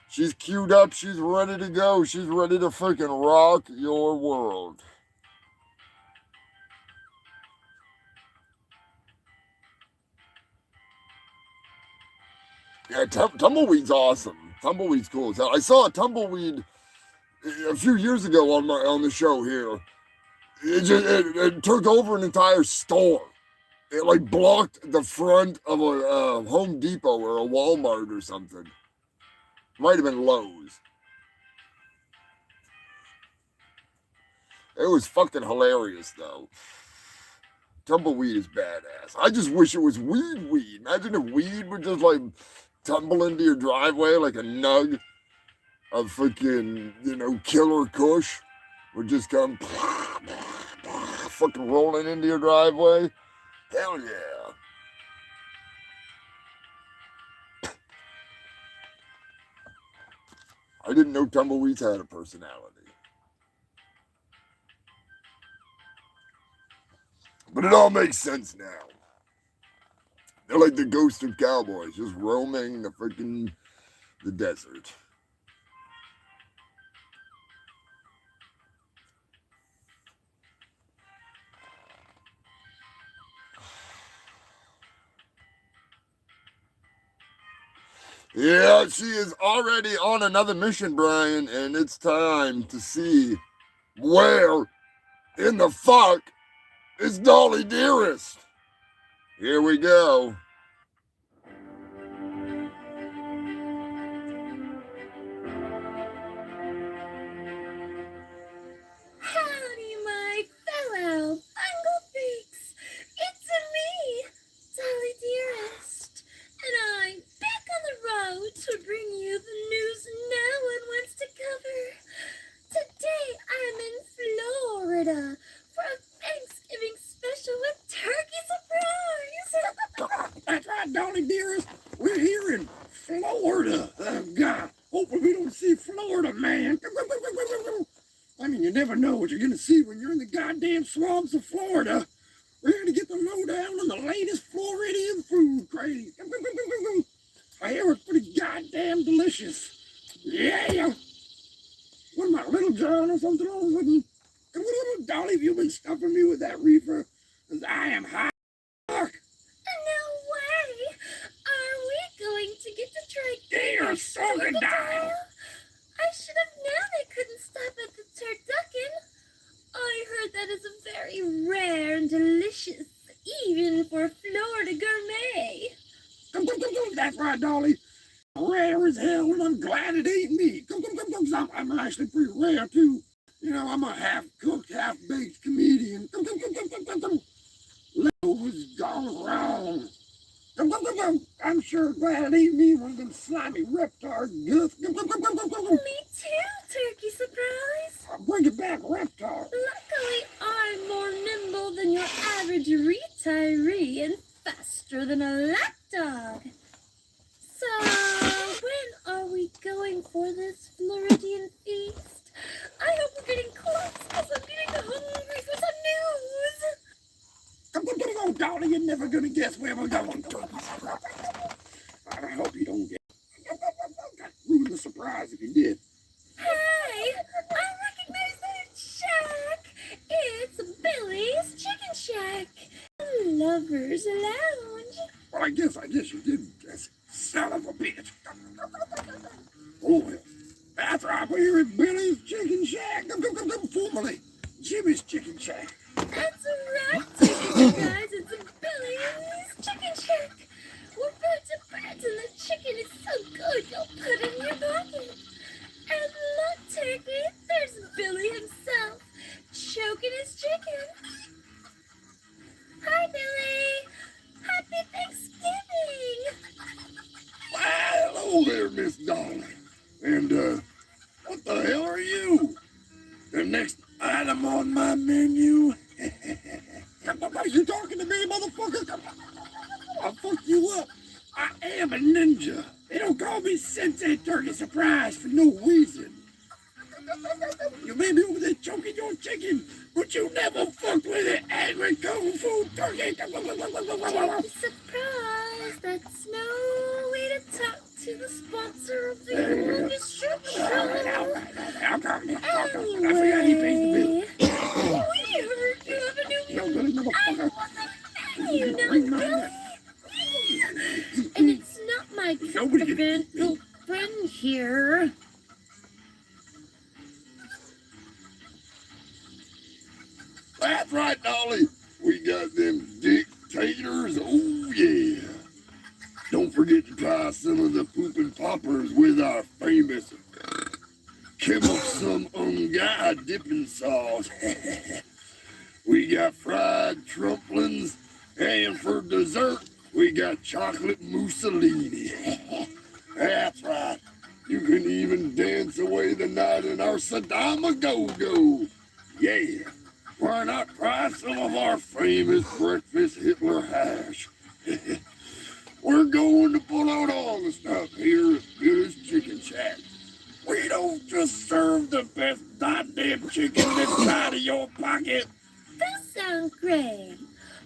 She's queued up. She's ready to go. She's ready to freaking rock your world. Yeah, tumbleweed's awesome. Tumbleweed's cool as hell. I saw a tumbleweed a few years ago on the show here. It took over an entire store. It like blocked the front of a Home Depot or a Walmart or something. Might have been Lowe's. It was fucking hilarious though. Tumbleweed is badass. I just wish it was weed. Imagine if weed would just like tumble into your driveway like a nug of freaking, killer kush would just come fucking rolling into your driveway. Hell yeah. I didn't know tumbleweeds had a personality. But it all makes sense now. They're like the ghost of cowboys, just roaming the desert. Yeah, she is already on another mission, Brian, and it's time to see where in the fuck is Dolly Dearest. Here we go. Howdy, my fellow bungle freaks. It's me, Dolly Dearest, and I'm back on the road to bring you the news no one wants to cover. Today I'm in Florida for a Thanksgiving special with turkey surprise. That's right, Dolly Dearest. We're here in Florida. Oh, God. Hopefully we don't see Florida, man. I mean, you never know what you're going to see when you're in the goddamn swamps of Florida. We're going to get the lowdown on the latest Floridian food craze. I hear it's pretty goddamn delicious. Yeah. What am I, Little John or something? Dolly, have you been stuffing me with that reefer? Because I am high. No way! Are we going to get to try Dear Crocodile! I should have known I couldn't stop at the turducken. I heard that is a very rare and delicious, even for a Florida gourmet. That's right, Dolly. Rare as hell, and I'm glad it ain't me. I'm actually pretty rare, too. I'm a half-cooked, half-baked comedian. Was gone wrong. I'm sure glad it ain't me, one of them slimy reptar guts. Me too, Turkey Surprise. Bring it back, reptar. Luckily, I'm more nimble than your average retiree and faster than a lapdog. So, when are we going for this Floridian feast? I hope we're getting close because I'm getting hungry for some news. Come on, Dolly, you're never gonna guess where we're going. I hope you don't get. Ruin the surprise if you did. Hey, I recognize that shack. It's Billy's Chicken Shack, Lover's Lounge. Well, I guess you did guess. Son of a bitch. Oh, well. That's right, we're at Billy's Chicken Shack. Formerly Jimmy's Chicken Shack. That's right, chicken guys. It's Billy's Chicken Shack. We're back to breads and the chicken is so good you'll put it in your pocket. And look, Turkey, there's Billy himself, choking his chicken. Hi, Billy. Happy Thanksgiving. Well, hello there, Miss Dolly. And, what the hell are you? The next item on my menu? Are you talking to me, motherfucker? I'll fuck you up. I am a ninja. They don't call me Sensei Turkey Surprise for no reason. You may be over there choking your chicken, but you never fucked with an angry kung fu turkey. Don't be surprised. That's no way to talk to the sponsor of the Humongous Shitt show. I'll come. I forgot he pays the bill. We heard you have a new I wasn't you know, Billy. And it's not my temperamental friend here. That's right, Dolly. We got them dictators. Oh, yeah. Don't forget to try some of the poopin' poppers with our famous some guy dipping sauce. We got fried trumplins, and for dessert, we got chocolate Mussolini. That's right. You can even dance away the night in our Saddam Go-Go. Yeah. Why not try some of our famous breakfast Hitler hash? We're going to pull out all the stuff here at Billy's Chicken Shack. We don't just serve the best goddamn chicken inside of your pocket. That sounds great.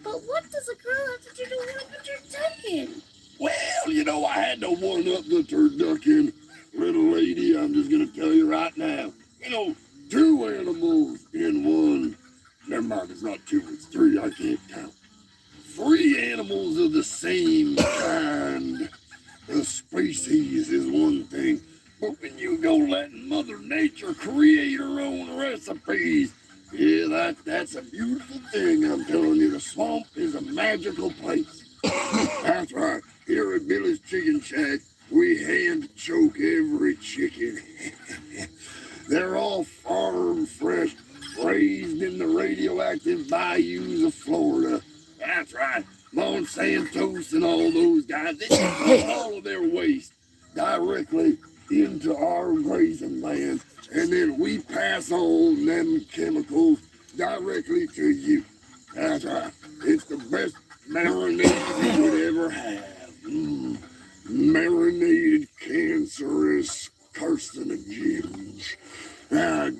But what does a girl have to do to one up a turducken? Well, you know, I had to one-up the turducken. Little lady, I'm just going to tell you right now. You know, 2 animals in one. Never mind, it's not 2, it's 3. I can't count. 3 animals of the same kind. The species is one thing. But when you go letting Mother Nature create her own recipes, yeah, that's a beautiful thing. I'm telling you, the swamp is a magical place. That's right. Here at Billy's Chicken Shack, we hand choke every chicken. They're all farm fresh, raised in the radioactive bayous of Florida. That's right. Monsantos and all those guys, they just put all of their waste directly into our grazing land, and then we pass on them chemicals directly to you. That's right. It's the best marinade you would ever have. Marinated cancerous carcinogens.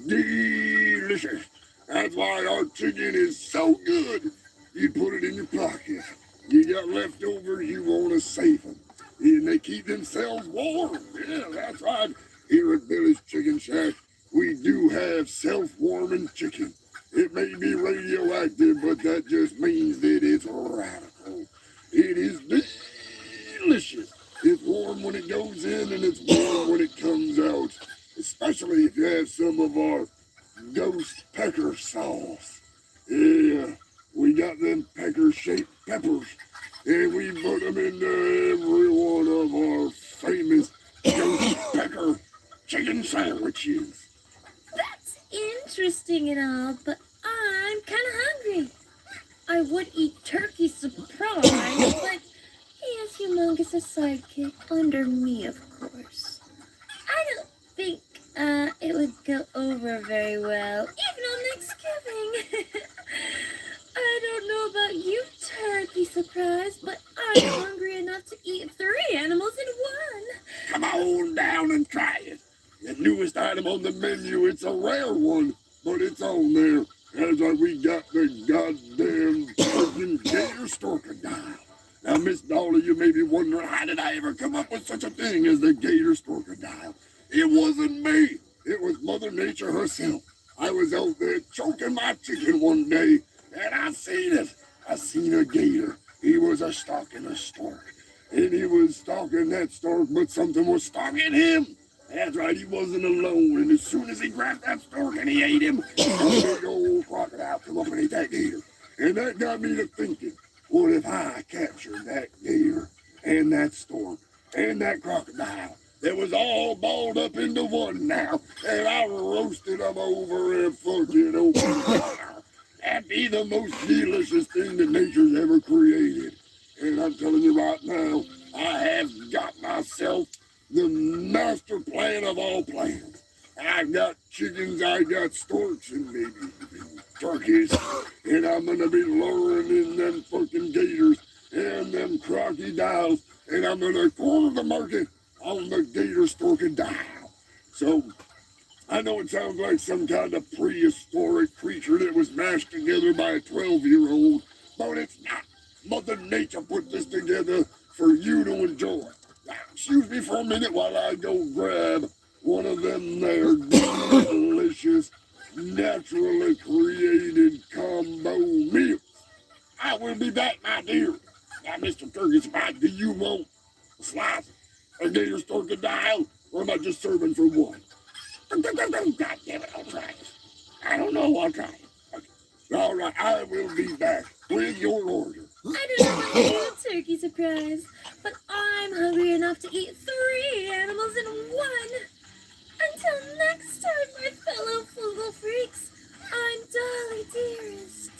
Delicious. That's why our chicken is so good. You put it in your pocket. You got leftovers, you want to save them. And they keep themselves warm. Yeah, that's right. Here at Billy's Chicken Shack, we do have self-warming chicken. It may be radioactive, but that just means that it's radical. It is delicious. It's warm when it goes in, and it's warm when it comes out. Especially if you have some of our ghost pecker sauce. Yeah, we got them pecker-shaped peppers. And we put them into every one of our famous ghost pecker chicken sandwiches. That's interesting and all, but I'm kind of hungry. I would eat turkey surprise, but he has Humongous a sidekick under me, of course. I don't think it would go over very well, even on Thanksgiving. I don't know about you, Turkey Surprise, but I'm hungry enough to eat 3 animals in one. Come on down and try it. The newest item on the menu, it's a rare one, but it's on there. That's why we got the goddamn fucking gator storkadile. Now, Miss Dolly, you may be wondering, how did I ever come up with such a thing as the gator storkadile? It wasn't me. It was Mother Nature herself. I was out there choking my chicken one day, and I seen it. I seen a gator. He was a stalking a stork. And he was stalking that stork, but something was stalking him. That's right, he wasn't alone. And as soon as he grabbed that stork and he ate him, a big old crocodile come up and ate that gator. And that got me to thinking, what if I captured that gator and that stork and that crocodile that was all balled up into one now, and I roasted them over and fucking open fire? That'd be the most delicious thing that nature's ever created. And I'm telling you right now, I have got myself the master plan of all plans. I've got chickens, I got storks, and maybe turkeys, and I'm gonna be luring in them fucking gators and them crocodiles, and I'm gonna corner the market on the gator storkadile. So, I know it sounds like some kind of prehistoric creature that was mashed together by a 12-year-old, but it's not. Mother Nature put this together for you to enjoy. Now, excuse me for a minute while I go grab one of them there delicious, naturally created combo meals. I will be back, my dear. Now, Mr. Turkey Spot, do you want a slice of gator storkadile, or am I just serving for one? God damn it, I'll try it. I don't know, I'll try it. Okay. All right, I will be back with your order. I don't know about you, Turkey Surprise, but I'm hungry enough to eat 3 animals in one. Until next time, my fellow Fungal Freaks, I'm Dolly Dearest.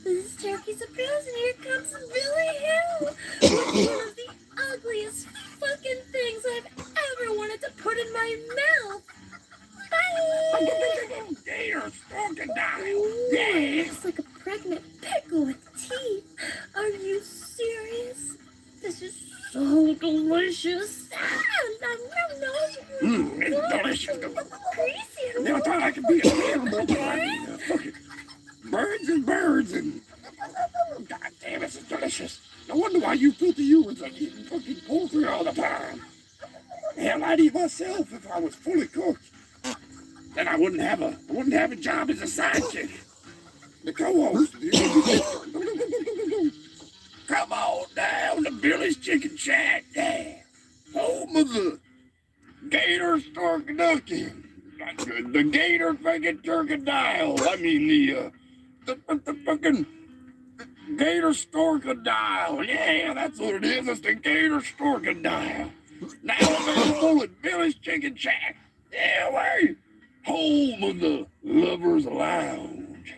This is Turkey Surprise, and here comes Billy Hill with one of the ugliest fucking things I've ever wanted to put in my mouth. Bye! Gator storkadile. Yeah. Looks like a pregnant pickle with teeth. Are you serious? This is so delicious. It's delicious. Crazy. Never thought I could be a animal, but I mean, fucking birds and birds and... God damn, this is delicious. No wonder why you filthy humans are eating fucking poultry all the time. Hell, I'd eat myself if I was fully cooked. Then I wouldn't have a job as a sidekick. The co-host. Come on down to Billy's Chicken Shack. Yeah. Home of the gator storkaducky. The gator fucking turkadile. I mean the fucking gator storkadile. Yeah, that's what it is. It's the gator storkadile. Now available at Billy's Chicken Shack. Yeah, wait. Home of the Lover's Lounge.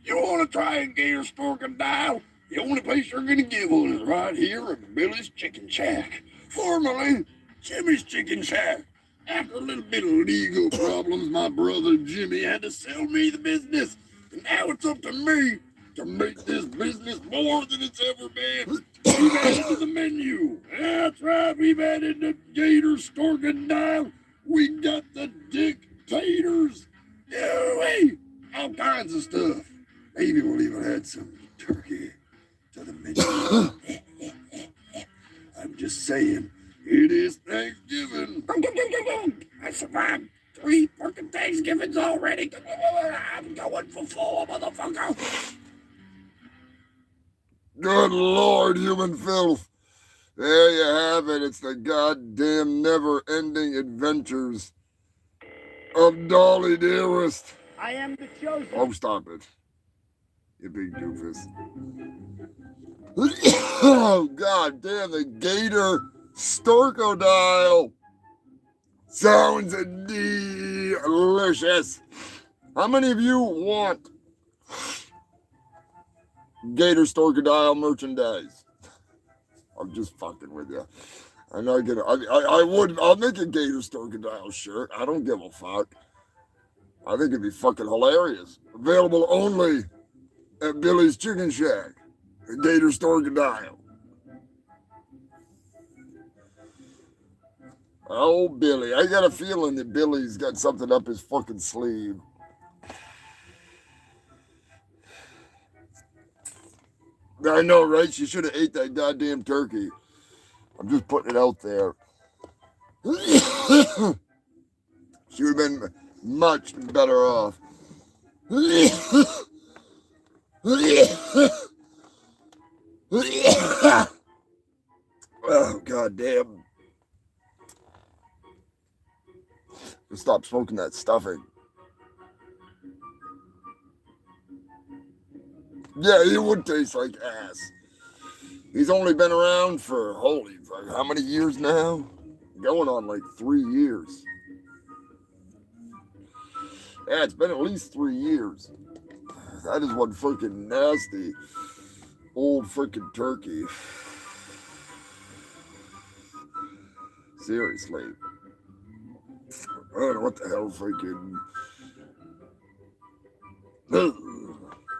You want to try a gator storkadile? The only place you're going to get one is right here at Billy's Chicken Shack, formerly Jimmy's Chicken Shack. After a little bit of legal problems, my brother Jimmy had to sell me the business, and now it's up to me to make this business more than it's ever been. We've added to the menu. That's right, we've added the gator storkadile. We got the dictators. Hey, all kinds of stuff. Maybe we'll even add some turkey to the menu. I'm just saying, it is Thanksgiving. I survived 3 fucking Thanksgivings already. I'm going for 4, motherfucker. Good Lord, human filth. There you have it. It's the goddamn never-ending adventures of Dolly Dearest. I am the chosen. Oh, stop it. You big doofus. Oh, goddamn, the gator storkadile. Sounds delicious. How many of you want gator storkadile merchandise? I'm just fucking with you. I know I'll make a gator storkadile shirt. I don't give a fuck. I think it'd be fucking hilarious. Available only at Billy's Chicken Shack, a Gator Storgadile. Oh, Billy. I got a feeling that Billy's got something up his fucking sleeve. I know, right? She should have ate that goddamn turkey. I'm just putting it out there. She would have been much better off. Oh, goddamn. Stop smoking that stuffing. Yeah, he would taste like ass. He's only been around for, holy fuck, how many years now? Going on like 3 years. Yeah, it's been at least 3 years. That is one freaking nasty old freaking turkey. Seriously. I don't know what the hell freaking... I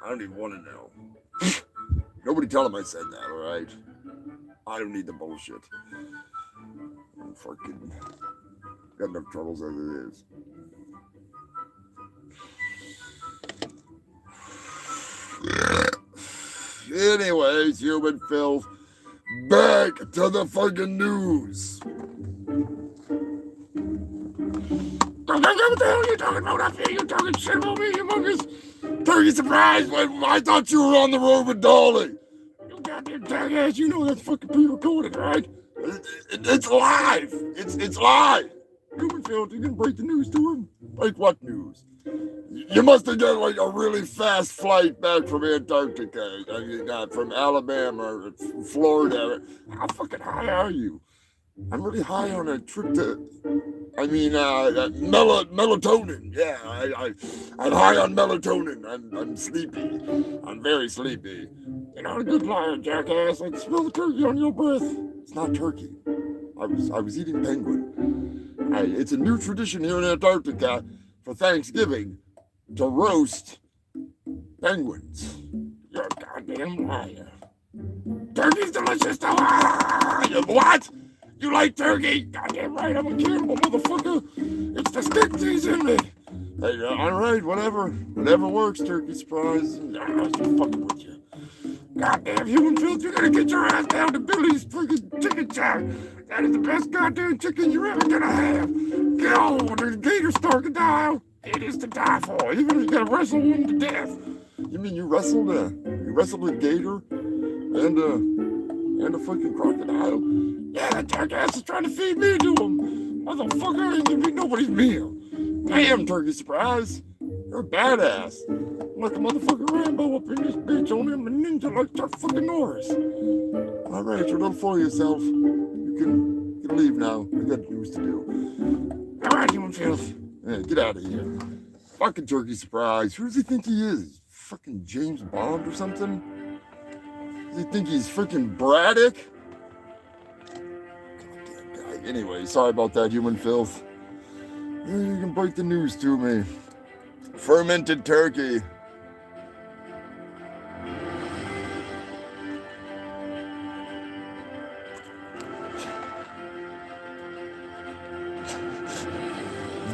don't even want to know. Nobody tell him I said that, alright? I don't need the bullshit. I'm fucking... got enough troubles as it is. Anyways, human filth, back to the fucking news. What the hell are you talking about up here? You talking shit about me, humongous turkey surprise when I thought you were on the road with Dolly. You goddamn jackass, you know that's fucking pre-recorded, right? It's live. It's live. Human filth, you gonna break the news to him? Like what news? You must have got like a really fast flight back from Antarctica. I mean, from Alabama or Florida. How fucking high are you? I'm really high on a trip to, melatonin. Yeah, I'm high on melatonin. I'm sleepy. I'm very sleepy. You're not a good liar, jackass. I can smell the turkey on your breath. It's not turkey. I was eating penguin. It's a new tradition here in Antarctica for Thanksgiving to roast penguins. You're a goddamn liar. Turkey's delicious though. What? You like turkey? Goddamn right, I'm a cannibal, motherfucker. It's the stick in me. Hey, alright, whatever. Whatever works, turkey surprise. I'm just fucking with you. Goddamn human filth, you're gonna get your ass down to Billy's freaking chicken shack. That is the best goddamn chicken you're ever gonna have. Go to the Gator Storgadile. It is to die for, even if you gotta wrestle one to death. You mean you wrestled a gator and a freaking crocodile? Yeah, that jackass is trying to feed me to him. Motherfucker, I ain't gonna be nobody's meal. Damn, turkey surprise. You're a badass. I'm like a motherfucking Rambo up in this bitch on him, a ninja like Chuck fucking Norris. Alright, you don't fool yourself. You can leave now. I got news to do. Alright, human filth. Yeah, get out of here. Fucking turkey surprise. Who does he think he is? Fucking James Bond or something? Does he think he's freaking Braddock? Goddamn guy. Anyway, sorry about that, human filth. You can break the news to me. Fermented turkey.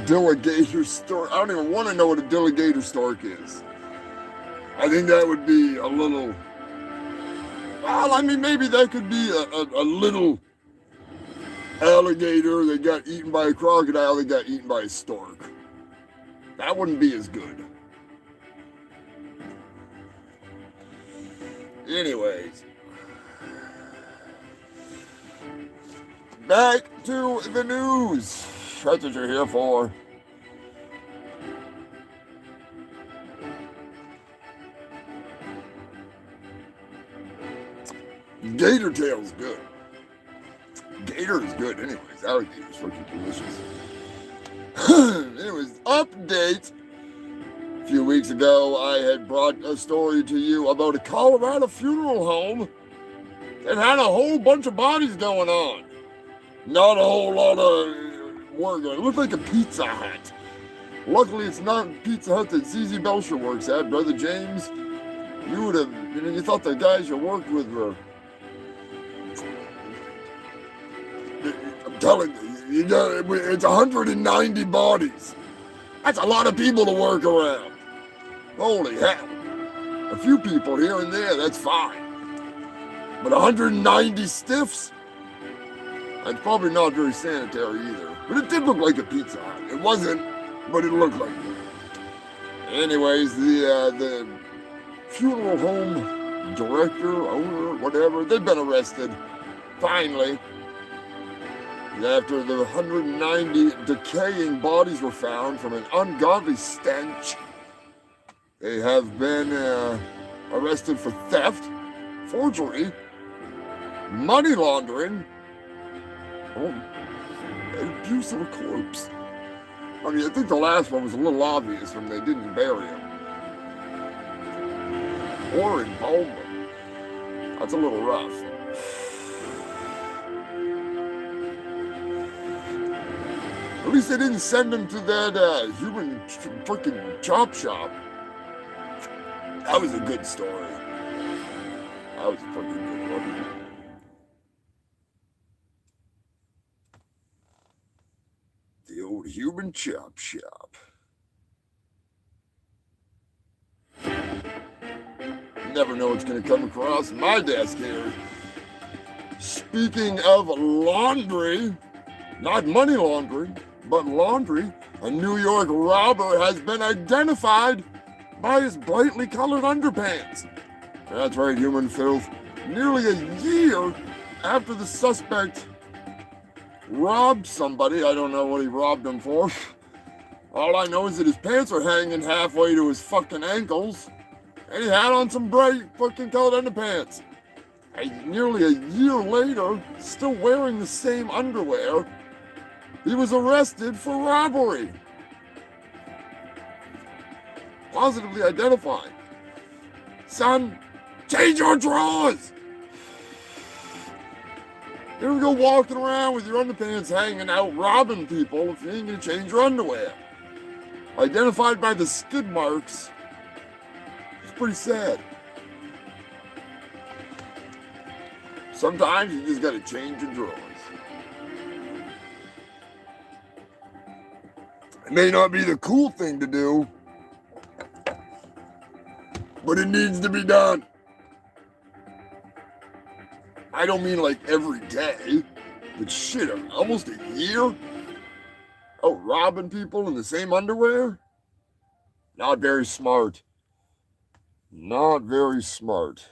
Delegator stork. I don't even want to know what a delegator stork is. I think that would be a little. Well, I mean, maybe that could be a little alligator that got eaten by a crocodile that got eaten by a stork. That wouldn't be as good. Anyways. Back to the news. That's what you're here for. Gator tail's good. Gator is good anyways. Alligator's fucking delicious. Anyways, update. A few weeks ago, I had brought a story to you about a Colorado funeral home that had a whole bunch of bodies going on. Not a whole lot of work. It looked like a Pizza Hut. Luckily, it's not Pizza Hut that CZ Belcher works at. Brother James, You would have, you thought the guys you worked with were, I'm telling you, it's 190 bodies. That's a lot of people to work around. Holy hell. A few people here and there, that's fine. But 190 stiffs? That's probably not very sanitary either. But it did look like a Pizza Hut. It wasn't, but it looked like it. Anyways, the funeral home director, owner, whatever, they've been arrested. Finally. After the 190 decaying bodies were found from an ungodly stench, they have been arrested for theft, forgery, money laundering, and abuse of a corpse. I mean, I think the last one was a little obvious when they didn't bury him. Or embalmment. That's a little rough. At least they didn't send him to that human freaking chop shop. That was a good story. That was a fucking good one. The old human chop shop. Never know what's going to come across my desk here. Speaking of laundry, not money laundering, but laundry, a New York robber has been identified by his brightly colored underpants. That's right, human filth. Nearly a year after the suspect robbed somebody, I don't know what he robbed them for. All I know is that his pants are hanging halfway to his fucking ankles, and he had on some bright fucking colored underpants. And nearly a year later, still wearing the same underwear, he was arrested for robbery. Positively identified. Son, change your drawers! You don't go walking around with your underpants hanging out robbing people if you ain't gonna change your underwear. Identified by the skid marks. It's pretty sad. Sometimes you just gotta change your drawers. It may not be the cool thing to do, but it needs to be done. I don't mean like every day, but shit, almost a year? Oh, robbing people in the same underwear? Not very smart. Not very smart.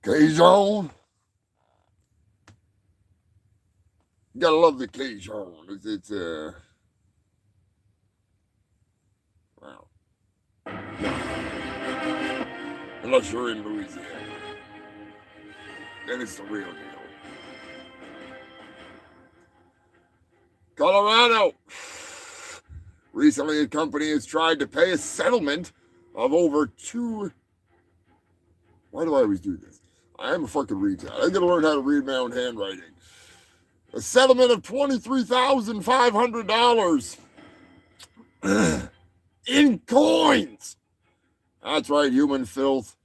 K-Zone? You gotta love the K-Zone. It's wow. Unless you're in Louisiana. Then it's the real deal. Colorado. Recently, a company has tried to pay a settlement of over Why do I always do this? I am a fucking retard. I gotta learn how to read my own handwriting. A settlement of $23,500 in coins. That's right, human filth.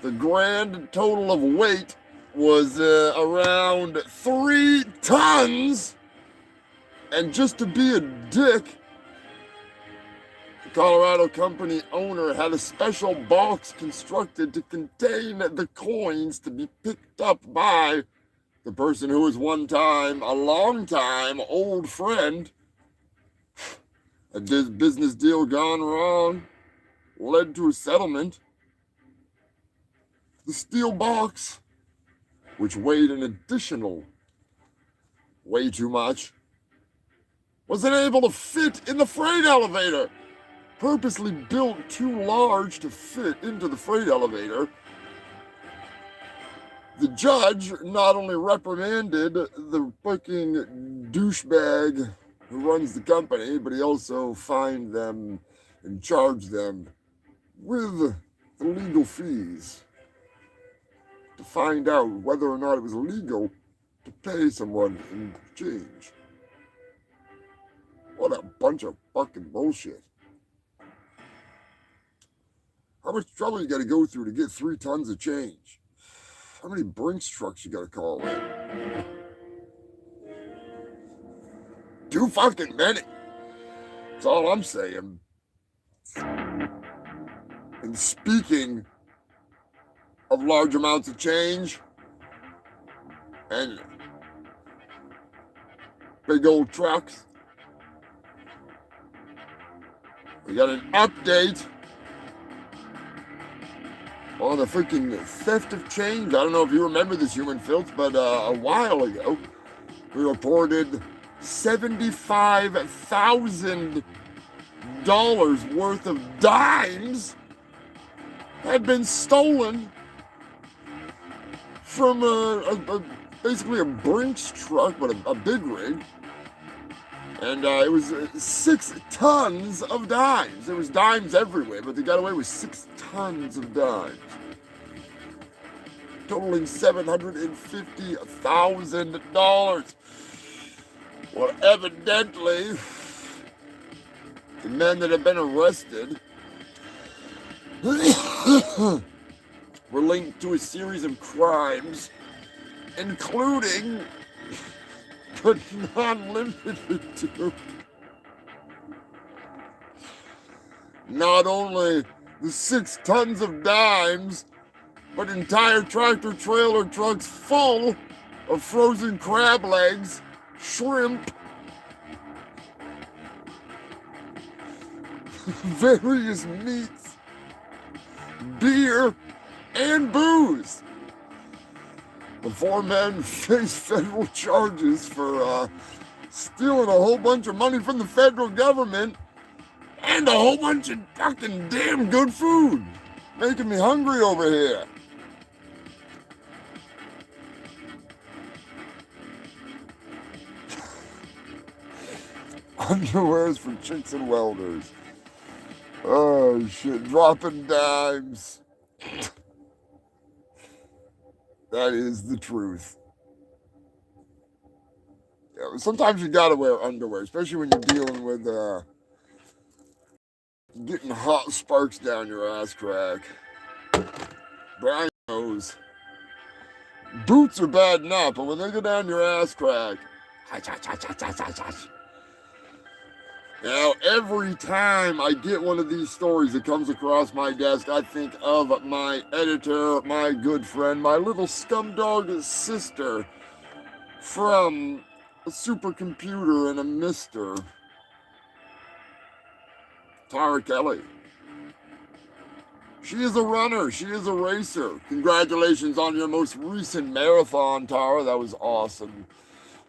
The grand total of weight was around 3 tons. And just to be a dick, the Colorado company owner had a special box constructed to contain the coins to be picked up by the person who was one time a long-time old friend. A business deal gone wrong led to a settlement. The steel box, which weighed an additional way too much, was unable to fit in the freight elevator. Purposely built too large to fit into the freight elevator. The judge not only reprimanded the fucking douchebag who runs the company, but he also fined them and charged them with the legal fees to find out whether or not it was legal to pay someone in change. What a bunch of fucking bullshit. How much trouble you got to go through to get 3 tons of change? How many Brinks trucks you got to call in? Too fucking many. That's all I'm saying. And speaking of large amounts of change and big old trucks, we got an update on the freaking theft of change. I don't know if you remember this, Human Filth, but a while ago, we reported $75,000 worth of dimes had been stolen from basically a Brinks truck, but a big rig. And it was 6 tons of dimes. There was dimes everywhere, but they got away with 6 tons of dimes, totaling $750,000. Well, evidently, the men that have been arrested were linked to a series of crimes, including, but not limited to, not only the 6 tons of dimes, but entire tractor trailer trucks full of frozen crab legs, shrimp, various meats, beer, and booze. The 4 men face federal charges for stealing a whole bunch of money from the federal government and a whole bunch of fucking damn good food. Making me hungry over here. Underwears for chicks and welders. Oh shit, dropping dimes. That is the truth. Yeah, sometimes you gotta wear underwear, especially when you're dealing with getting hot sparks down your ass crack. Brian knows. Boots are bad enough, but when they go down your ass crack, now, every time I get one of these stories that comes across my desk, I think of my editor, my good friend, my little scumdog sister from a supercomputer and a mister, Tara Kelly. She is a runner. She is a racer. Congratulations on your most recent marathon, Tara. That was awesome.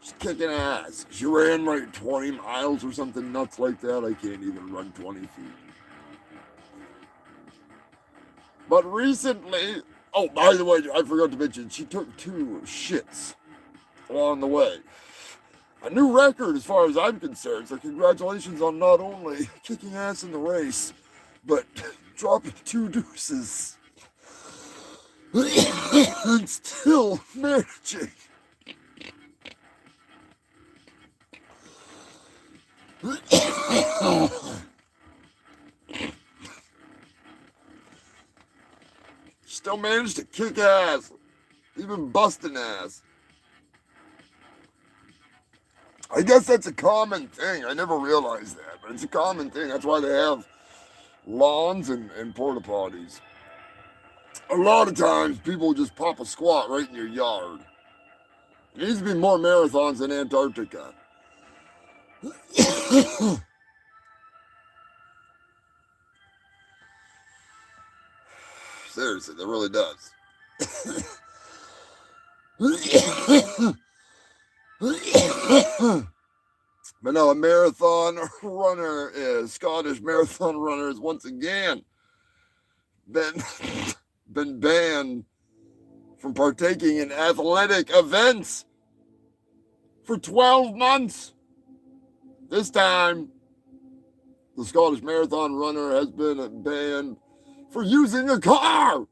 She's kicking ass. She ran like 20 miles or something nuts like that. I can't even run 20 feet. But recently, oh, by the way, I forgot to mention, she took 2 shits along the way. A new record as far as I'm concerned. So congratulations on not only kicking ass in the race, but dropping 2 deuces. And still managing. Still managed to kick ass, even busting ass. I guess that's a common thing. I never realized that, but it's a common thing. That's why they have lawns and porta potties. A lot of times people just pop a squat right in your yard. There needs to be more marathons in Antarctica. Seriously, that really does. But no, a marathon runner Scottish marathon runner has once again been banned from partaking in athletic events for 12 months. This time, the Scottish marathon runner has been banned for using a car.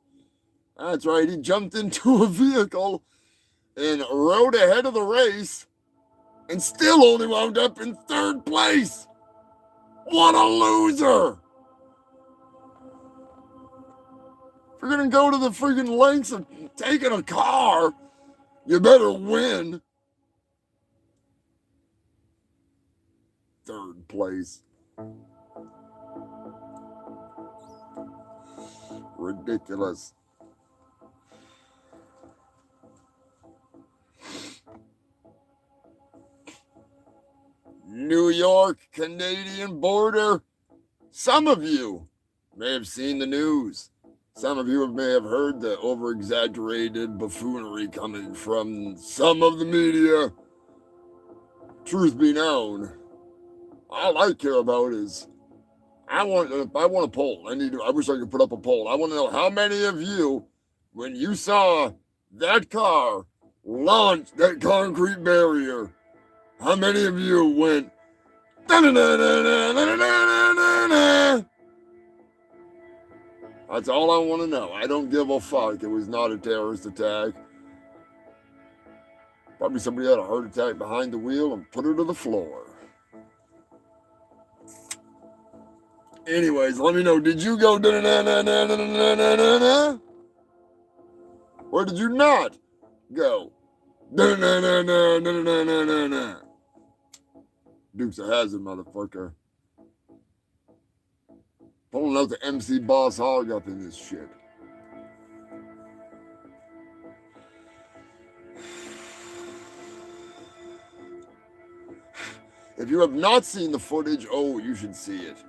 That's right, he jumped into a vehicle and rode ahead of the race and still only wound up in 3rd place. What a loser! If you're gonna go to the freaking lengths of taking a car, you better win. Third place. Ridiculous. New York Canadian border. Some of you may have seen the news. Some of you may have heard the over-exaggerated buffoonery coming from some of the media. Truth be known, all I care about is I want a poll. I wish I could put up a poll. I want to know how many of you, when you saw that car launch that concrete barrier, how many of you went da-da-da-da-da-da-da-da-da-da? That's all I want to know. I don't give a fuck. It was not a terrorist attack. Probably somebody had a heart attack behind the wheel and put her to the floor. Anyways, let me know. Did you go da-da-da-da-da-da-da-da-da? Or did you not go da-da-da-da-da-da-da-da-da? Dukes of Hazzard, motherfucker. Pulling out the MC Boss Hog up in this shit. If you have not seen the footage, oh, you should see it.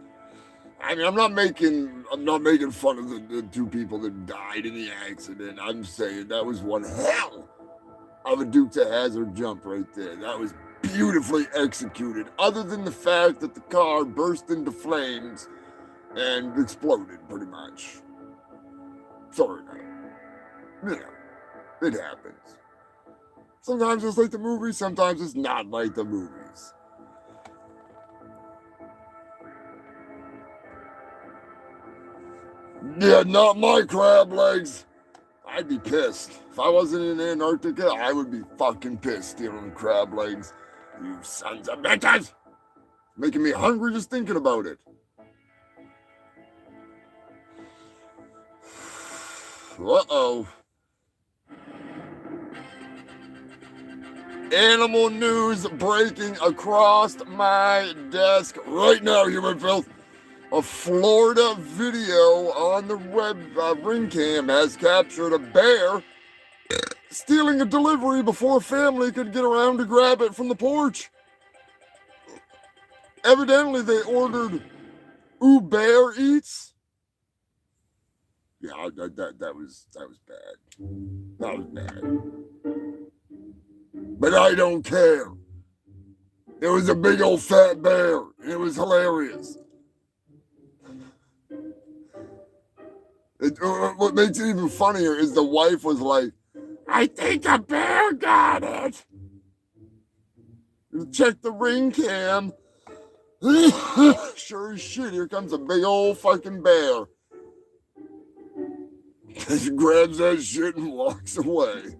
I mean, I'm not making fun of the two people that died in the accident. I'm saying that was one hell of a Dukes of Hazzard jump right there. That was beautifully executed, other than the fact that the car burst into flames and exploded, pretty much. Sorry, man. You know, it happens. Sometimes it's like the movies, sometimes it's not like the movies. Yeah, not my crab legs. I'd be pissed. If I wasn't in Antarctica, I would be fucking pissed stealing crab legs. You sons of bitches! Making me hungry just thinking about it. Uh-oh. Animal news breaking across my desk right now, human filth. A Florida video on the web ring cam has captured a bear stealing a delivery before a family could get around to grab it from the porch. Evidently, they ordered Uber Eats. Yeah, that was bad. That was bad. But I don't care. It was a big old fat bear, and it was hilarious. What makes it even funnier is the wife was like, I think a bear got it. Check the ring cam. Sure as shit, here comes a big old fucking bear. He grabs that shit and walks away.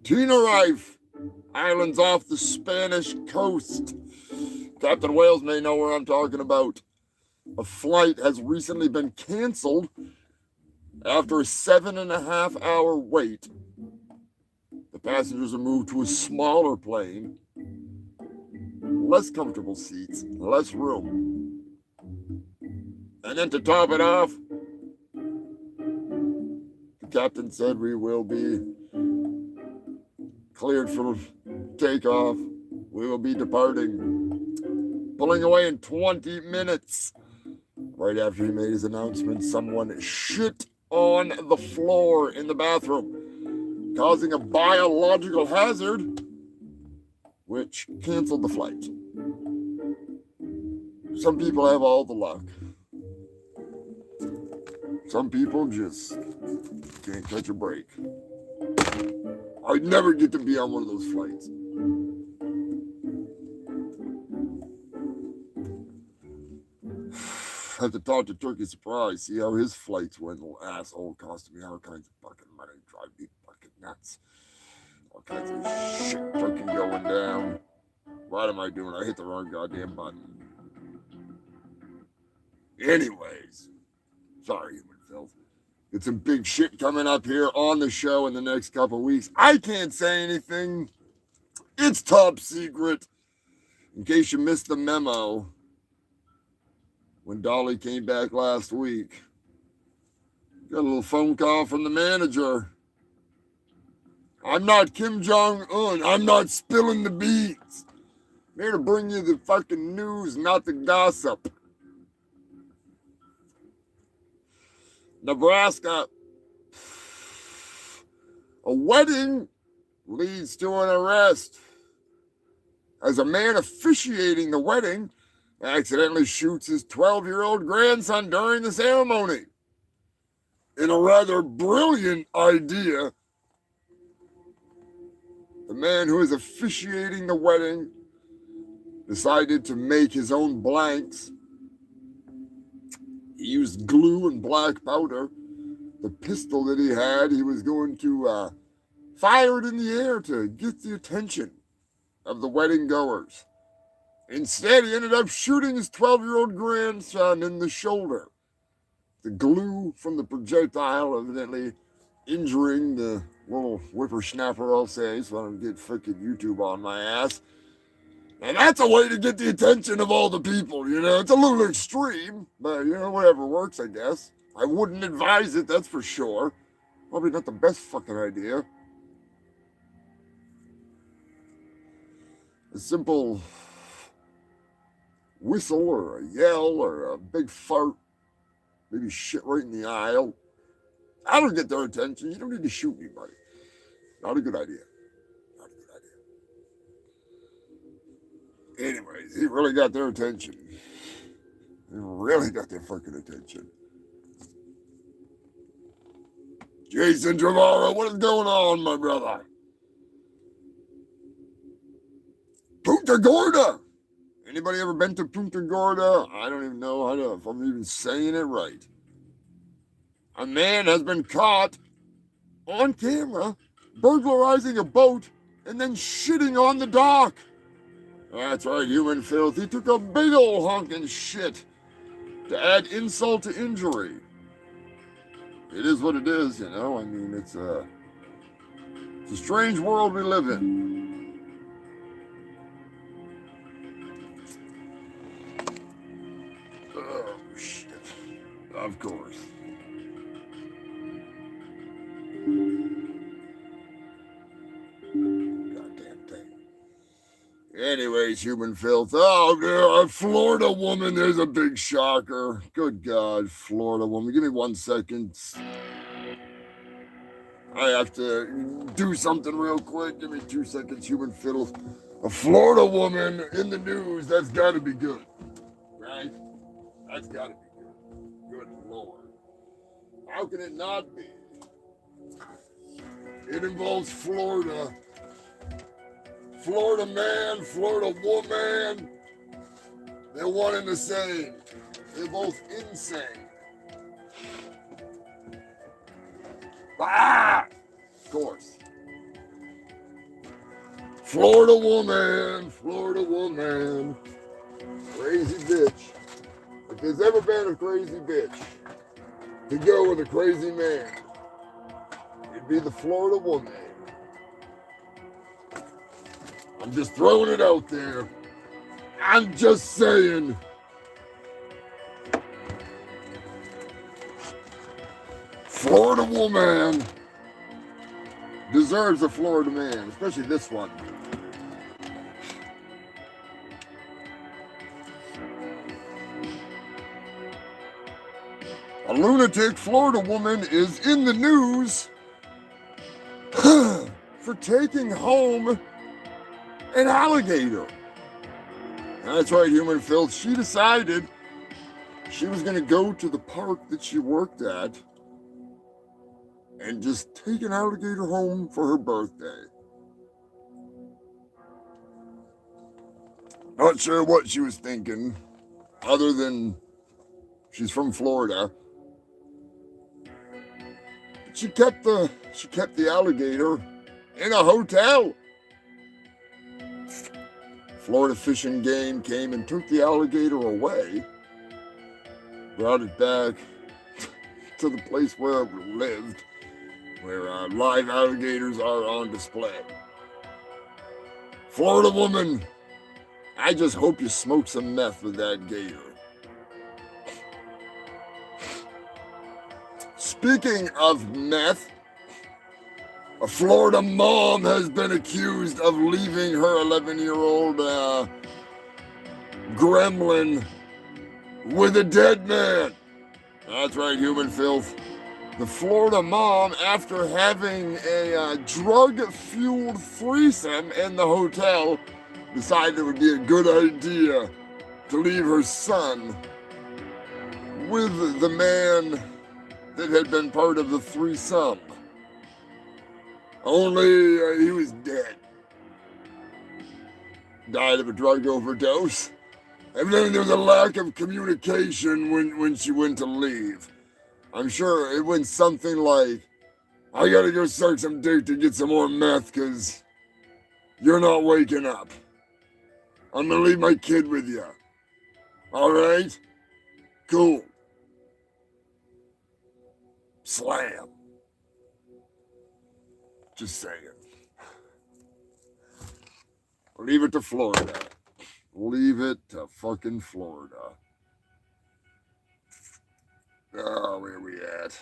Tenerife Islands off the Spanish coast. Captain Wales may know where I'm talking about. A flight has recently been canceled after a 7.5-hour wait. The passengers are moved to a smaller plane, less comfortable seats, less room. And then to top it off, the captain said we will be cleared for takeoff. We will be departing. Pulling away in 20 minutes. Right after he made his announcement, someone shit on the floor in the bathroom, causing a biological hazard, which canceled the flight. Some people have all the luck. Some people just can't catch a break. I'd never get to be on one of those flights. have to talk to Turkey Surprise, see how his flights went. Little asshole costing me all kinds of fucking money, drive me fucking nuts. All kinds of shit fucking going down. What am I doing? I hit the wrong goddamn button. Anyways, sorry, human filth. It's some big shit coming up here on the show in the next couple weeks. I can't say anything. It's top secret. In case you missed the memo, when Dolly came back last week, got a little phone call from the manager. I'm not Kim Jong-un. I'm not spilling the beans. I'm here to bring you the fucking news, not the gossip. Nebraska. A wedding leads to an arrest as a man officiating the wedding accidentally shoots his 12-year-old grandson during the ceremony. In a rather brilliant idea, the man who is officiating the wedding decided to make his own blanks. He used glue and black powder. The pistol that he had, he was going to fire it in the air to get the attention of the wedding goers. Instead, he ended up shooting his 12-year-old grandson in the shoulder. The glue from the projectile evidently injuring the little whippersnapper, I'll say, so I don't get fucking YouTube on my ass. And that's a way to get the attention of all the people, you know. It's a little extreme, but, you know, whatever works, I guess. I wouldn't advise it, that's for sure. Probably not the best fucking idea. A simple whistle or a yell or a big fart, maybe shit right in the aisle. That'll get their attention. You don't need to shoot anybody. Not a good idea. Not a good idea. Anyways, he really got their attention. He really got their fucking attention. Jason Trevorrow, what is going on, my brother? Punta Gorda. Anybody ever been to Punta Gorda? I don't even know if I'm even saying it right. A man has been caught on camera burglarizing a boat and then shitting on the dock. That's right, human filth. He took a big old honking shit to add insult to injury. It is what it is, you know. I mean, it's a strange world we live in. Oh, shit. Of course. Goddamn thing. Anyways, human filth. Oh, yeah, a Florida woman. There's a big shocker. Good God, Florida woman. Give me 1 second. I have to do something real quick. Give me 2 seconds, human filth. A Florida woman in the news. That's got to be good. Right? That's got to be good. Good Lord. How can it not be? It involves Florida. Florida man, Florida woman. They're one and the same. They're both insane. Ah! Of course. Florida woman, Florida woman. Crazy bitch. If there's ever been a crazy bitch to go with a crazy man, it'd be the Florida woman. I'm just throwing it out there. I'm just saying. Florida woman deserves a Florida man, especially this one. A lunatic Florida woman is in the news for taking home an alligator. That's right, human filth. She decided she was going to go to the park that she worked at and just take an alligator home for her birthday. Not sure what she was thinking, other than She's from Florida. She kept the alligator in a hotel. Florida Fish and Game came and took the alligator away, brought it back to the place where it lived, where live alligators are on display. Florida woman, I just hope you smoke some meth with that gator. Speaking of meth, a Florida mom has been accused of leaving her 11-year-old gremlin with a dead man. That's right, human filth. The Florida mom, after having a drug-fueled threesome in the hotel, decided it would be a good idea to leave her son with the man that had been part of the threesome. Only he was dead. Died of a drug overdose. Evidently there was a lack of communication when she went to leave. I'm sure it went something like, I gotta go suck some dick to get some more meth because you're not waking up. I'm gonna leave my kid with you. Alright? Cool. Slam. Just saying. Leave it to Florida. Leave it to fucking Florida. Oh, where are we at?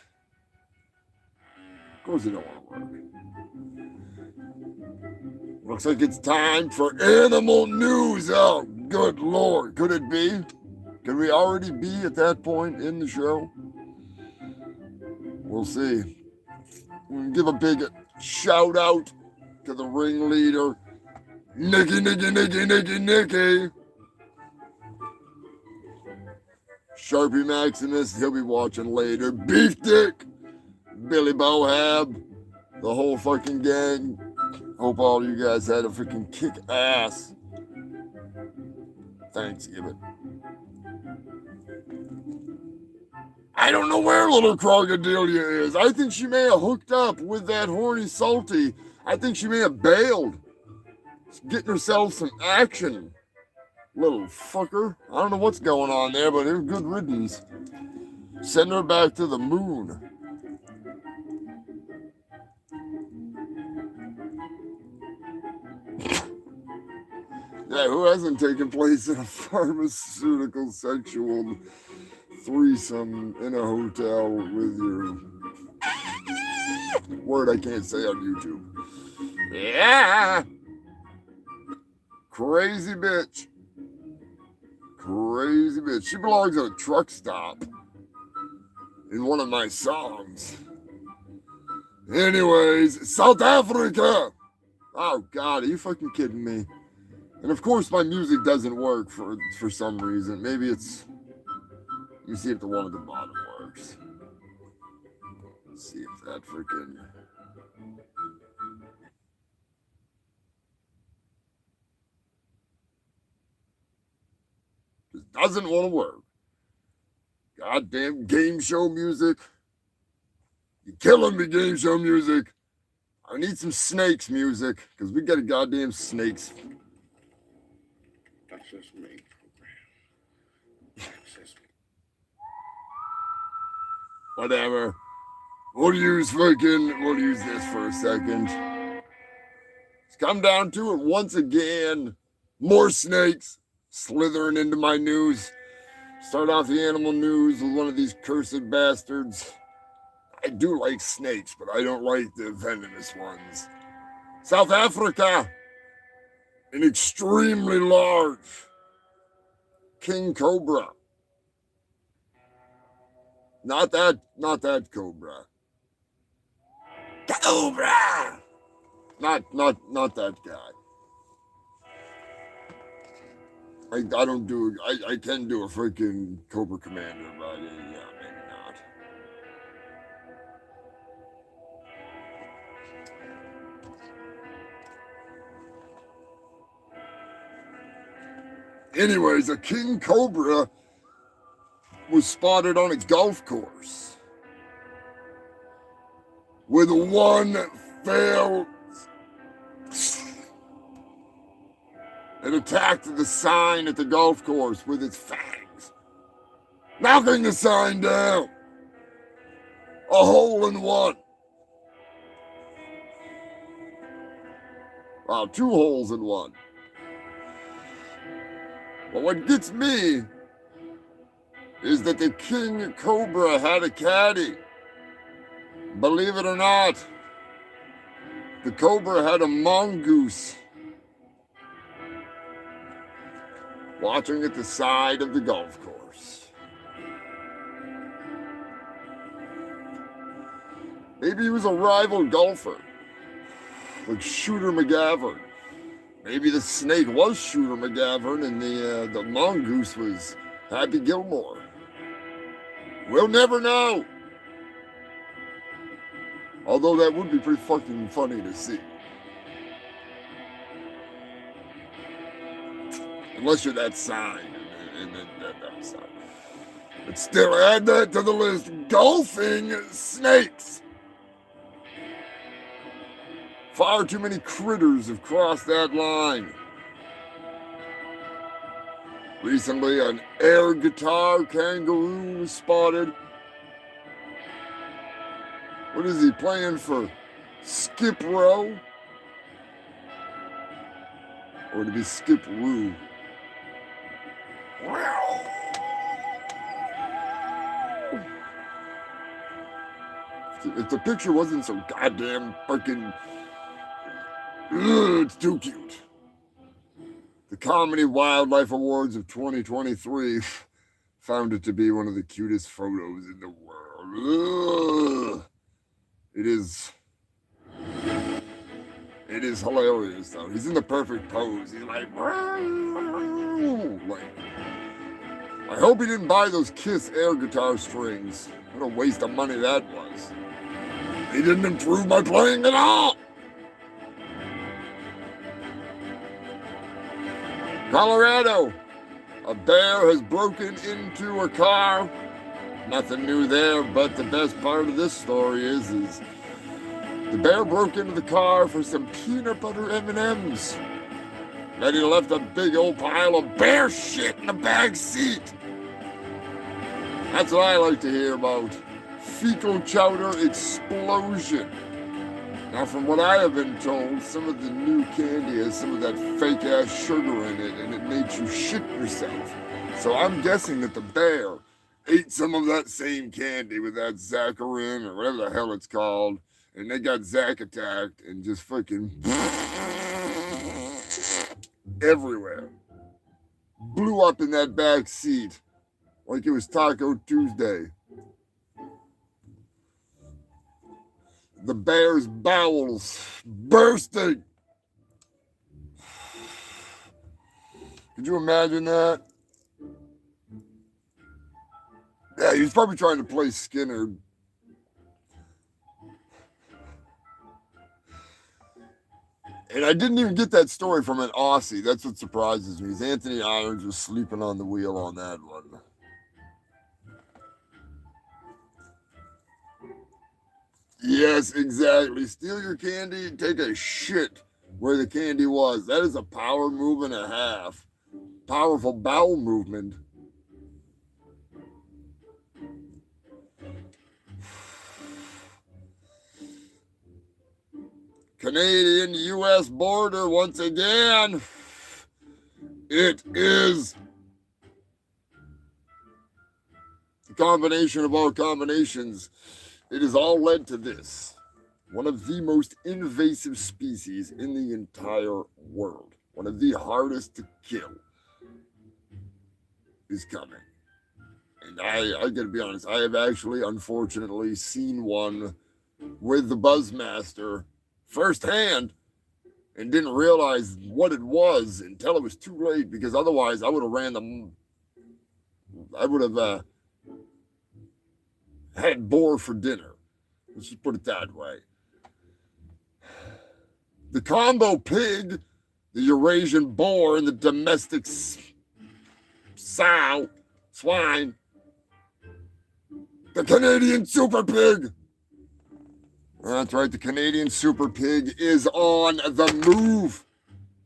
Of course they don't want to work. Looks like it's time for animal news. Oh, good Lord. Could it be? Could we already be at that point in the show? We'll see. We'll give a big shout out to the ringleader, Nicky. Sharpie Maximus, he'll be watching later. Beef Dick, Billy Bohab, the whole fucking gang. Hope all you guys had a freaking kick-ass Thanksgiving. I don't know where little Crocodilia is. I think she may have hooked up with that horny salty. I think she may have bailed. She's getting herself some action. Little fucker. I don't know what's going on there, but it was good riddance. Send her back to the moon. Yeah, who hasn't taken place in a pharmaceutical sexual threesome in a hotel with your word I can't say on YouTube? Yeah. Crazy bitch. Crazy bitch. She belongs at a truck stop in one of my songs. Anyways, South Africa. Oh God, are you fucking kidding me? And of course my music doesn't work for some reason. Maybe it's, you see if the one at the bottom works. Let's see if that freaking, just doesn't want to work. Goddamn game show music. You're killing me, game show music. I need some snakes music, because we got a goddamn snakes. Access main program. Access. Whatever. We'll use this for a second. It's come down to it once again. More snakes slithering into my news. Start off the animal news with one of these cursed bastards. I do like snakes, but I don't like the venomous ones. South Africa, an extremely large king cobra. Not that cobra. Cobra! Not that guy. I can do a freaking Cobra Commander, but yeah, maybe not. Anyways, a king cobra was spotted on a golf course with one fell. It attacked the sign at the golf course with its fangs, knocking the sign down. A hole in one. Wow, 2 holes in one. But what gets me is that the king cobra had a caddy. Believe it or not, the cobra had a mongoose watching at the side of the golf course. Maybe he was a rival golfer, like Shooter McGavin. Maybe the snake was Shooter McGavin and the mongoose was Happy Gilmore. We'll never know. Although that would be pretty fucking funny to see. Unless you're that sign and then that sign. But still, add that to the list. Golfing snakes. Far too many critters have crossed that line. Recently, an air guitar kangaroo was spotted. What is he playing for? Skip Row? Or to be Skip Roo? If the picture wasn't so goddamn fucking... it's too cute. The Comedy Wildlife Awards of 2023 found it to be one of the cutest photos in the world. Ugh. It is hilarious though. He's in the perfect pose. He's like, I hope he didn't buy those Kiss air guitar strings. What a waste of money that was. He didn't improve my playing at all. Colorado, a bear has broken into a car. Nothing new there, but the best part of this story is the bear broke into the car for some peanut butter M&Ms. Then he left a big old pile of bear shit in the back seat. That's what I like to hear about. Fecal chowder explosion. Now, from what I have been told, some of the new candy has some of that fake-ass sugar in it, and it makes you shit yourself. So I'm guessing that the bear ate some of that same candy with that Zaccharin, or whatever the hell it's called, and they got Zac attacked and just fucking everywhere. Blew up in that back seat like it was Taco Tuesday. The bear's bowels bursting. Could you imagine that? Yeah, he was probably trying to play Skinner. And I didn't even get that story from an Aussie. That's what surprises me. Anthony Irons was sleeping on the wheel on that one. Yes, exactly. Steal your candy, take a shit where the candy was. That is a power move and a half. Powerful bowel movement. Canadian-U.S. border once again. It is the combination of all combinations. It has all led to this. One of the most invasive species in the entire world. One of the hardest to kill is coming. And I gotta be honest, I have actually, unfortunately, seen one with the Buzzmaster firsthand and didn't realize what it was until it was too late, because otherwise I would have ran them. I would have had boar for dinner. Let's just put it that way. The combo pig, the Eurasian boar, and the domestic swine The Canadian Super Pig. That's right, the Canadian Super Pig is on the move.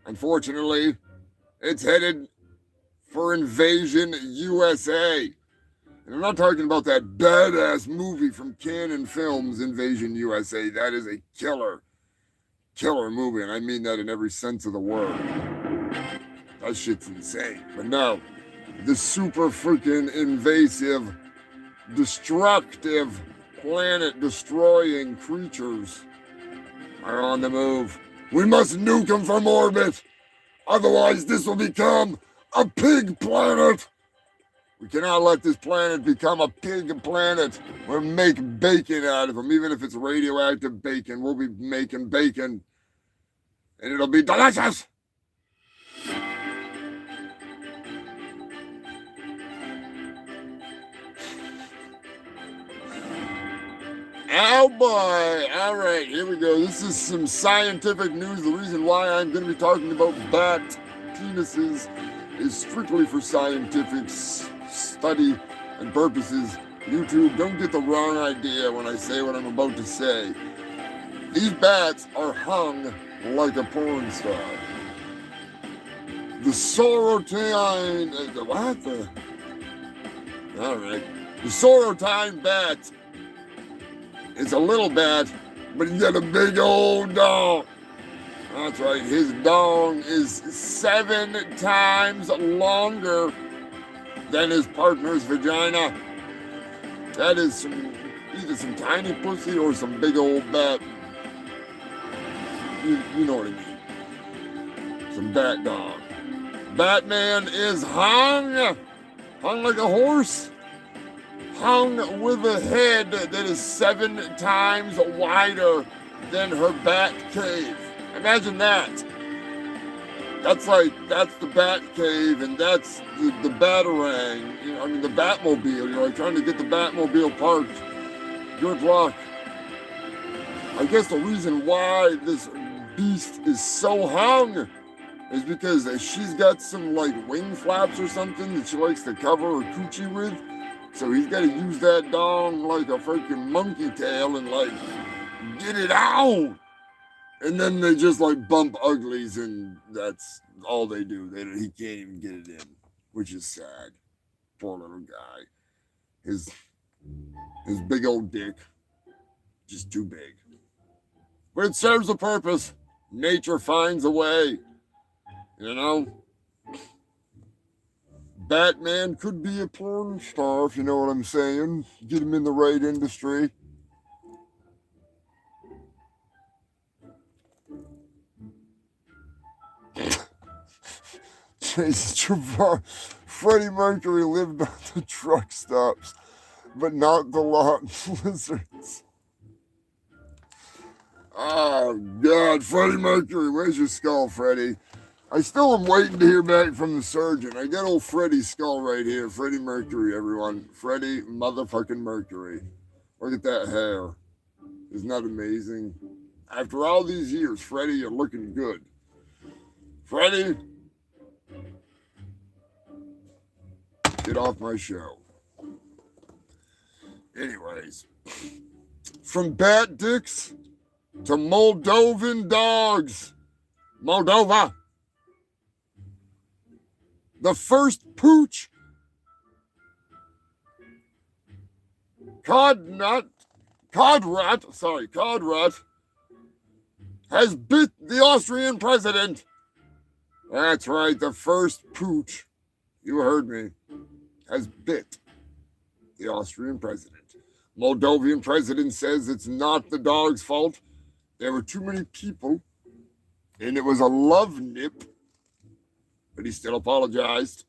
Unfortunately, it's headed for Invasion USA. And I'm not talking about that badass movie from Canon Films, Invasion USA. That is a killer movie, and I mean that in every sense of the word. That shit's insane. But no, the super freaking invasive, destructive, planet-destroying creatures are on the move. We must nuke them from orbit. Otherwise, this will become a pig planet. We cannot let this planet become a pig planet. We'll make bacon out of them. Even if it's radioactive bacon, we'll be making bacon. And it'll be delicious. Oh boy. All right, here we go. This is some scientific news. The reason why I'm going to be talking about bat penises is strictly for scientific study and purposes. YouTube, don't get the wrong idea when I say what I'm about to say. These bats are hung like a porn star. The Sorotine, alright. The Sorotine bat is a little bat, but he's got a big old dong. That's right, his dong is 7 times longer than his partner's vagina. That is either some tiny pussy or some big old bat. You know what I mean. Some bat dog. Batman is hung like a horse, hung with a head that is 7 times wider than her bat cave. Imagine that. That's the bat cave, and that's the Batarang. You know, I mean, the Batmobile. You're like trying to get the Batmobile parked. Good luck. I guess the reason why this beast is so hung is because she's got some like wing flaps or something that she likes to cover her coochie with. So he's got to use that dong like a freaking monkey tail and like get it out. And then they just like bump uglies, and that's all they do. He can't even get it in, which is sad. Poor little guy. His big old dick, just too big. But it serves a purpose. Nature finds a way. You know? Batman could be a porn star, if you know what I'm saying. Get him in the right industry. Jason Trevor, Freddie Mercury lived on the truck stops, but not the lot lizards. Oh, God, Freddie Mercury, where's your skull, Freddie? I still am waiting to hear back from the surgeon. I got old Freddie's skull right here. Freddie Mercury, everyone. Freddie motherfucking Mercury. Look at that hair. Isn't that amazing? After all these years, Freddie, you're looking good. Freddie, get off my show. Anyways, from bat dicks to Moldovan dogs. Moldova. The first pooch cod rat has bit the Austrian president. That's right, the first pooch, you heard me, has bit the Austrian president. Moldovan president says it's not the dog's fault. There were too many people, and it was a love nip, but he still apologized.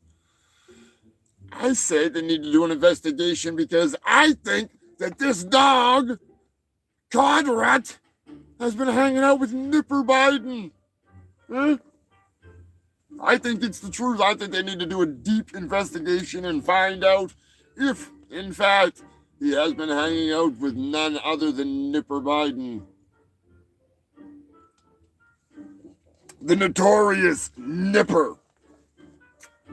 I say they need to do an investigation because I think that this dog, Codrat, has been hanging out with Nipper Biden. Huh? I think it's the truth. I think they need to do a deep investigation and find out if, in fact, he has been hanging out with none other than Nipper Biden. The notorious Nipper.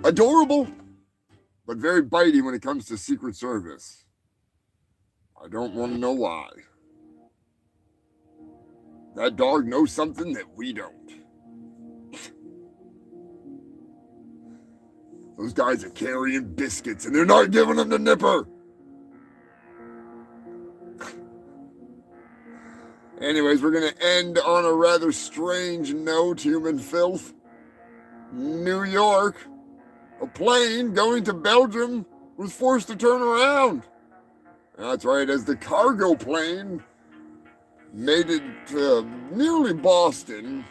Adorable, but very bitey when it comes to Secret Service. I don't want to know why. That dog knows something that we don't. Those guys are carrying biscuits and they're not giving them the nipper. Anyways, we're going to end on a rather strange note, human filth. New York, a plane going to Belgium was forced to turn around. That's right, as the cargo plane made it to nearly Boston,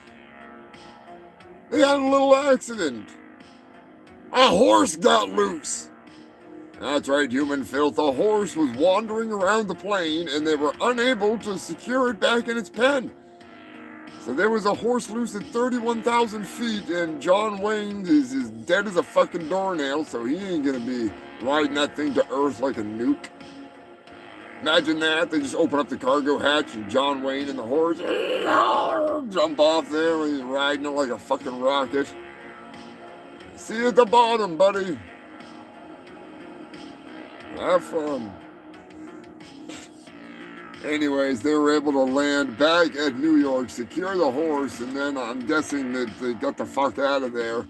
they had a little accident. A horse got loose. That's right, human filth. A horse was wandering around the plane and they were unable to secure it back in its pen. So there was a horse loose at 31,000 feet and John Wayne is as dead as a fucking doornail, so he ain't gonna be riding that thing to earth like a nuke. Imagine that. They just open up the cargo hatch and John Wayne and the horse jump off there and he's riding it like a fucking rocket. See you at the bottom, buddy. Have fun. Anyways, they were able to land back at New York, secure the horse, and then I'm guessing that they got the fuck out of there.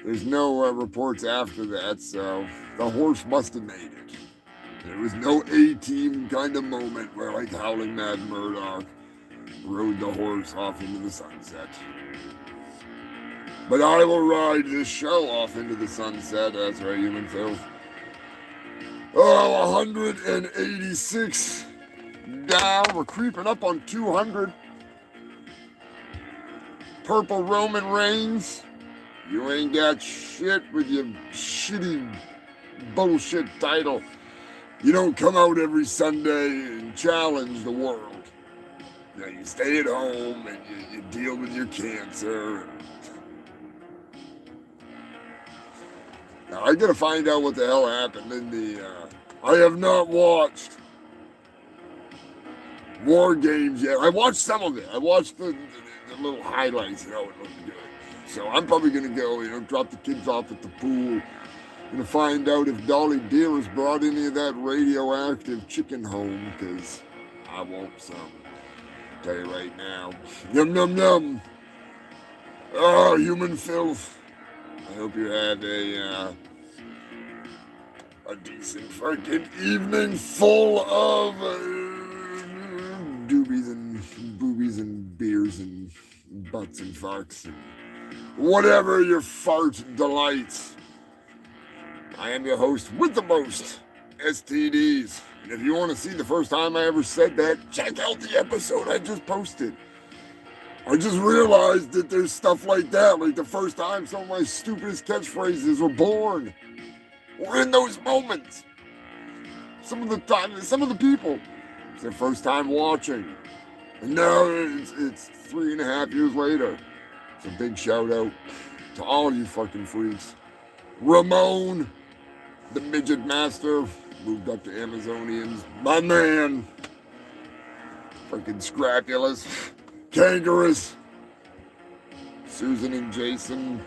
There's no reports after that, so the horse must have made it. There was no A-team kind of moment where like Howling Mad Murdoch rode the horse off into the sunset. But I will ride this show off into the sunset. That's right, human filth. Oh, 186 down. We're creeping up on 200. Purple Roman Reigns. You ain't got shit with your shitty bullshit title. You don't come out every Sunday and challenge the world. You know, you stay at home and you deal with your cancer. Now, I gotta find out what the hell happened in the, I have not watched War Games yet. I watched some of it. I watched the little highlights and how it looked good. So I'm probably gonna go, drop the kids off at the pool. Gonna find out if Dolly Deer has brought any of that radioactive chicken home, because I won't some. Tell you right now. Yum, yum, yum. Oh, human filth. I hope you have a decent fucking evening full of doobies and boobies and beers and butts and farts and whatever your fart delights. I am your host with the most, STDs. And if you want to see the first time I ever said that, check out the episode I just posted. I just realized that there's stuff like that, like the first time some of my stupidest catchphrases were born. We're in those moments. Some of the people, it's their first time watching. And now it's 3.5 years later. So big shout out to all you fucking freaks. Ramon, the midget master, moved up to Amazonians. My man. Fucking Scrapulous. Kangaroo, Susan and Jason,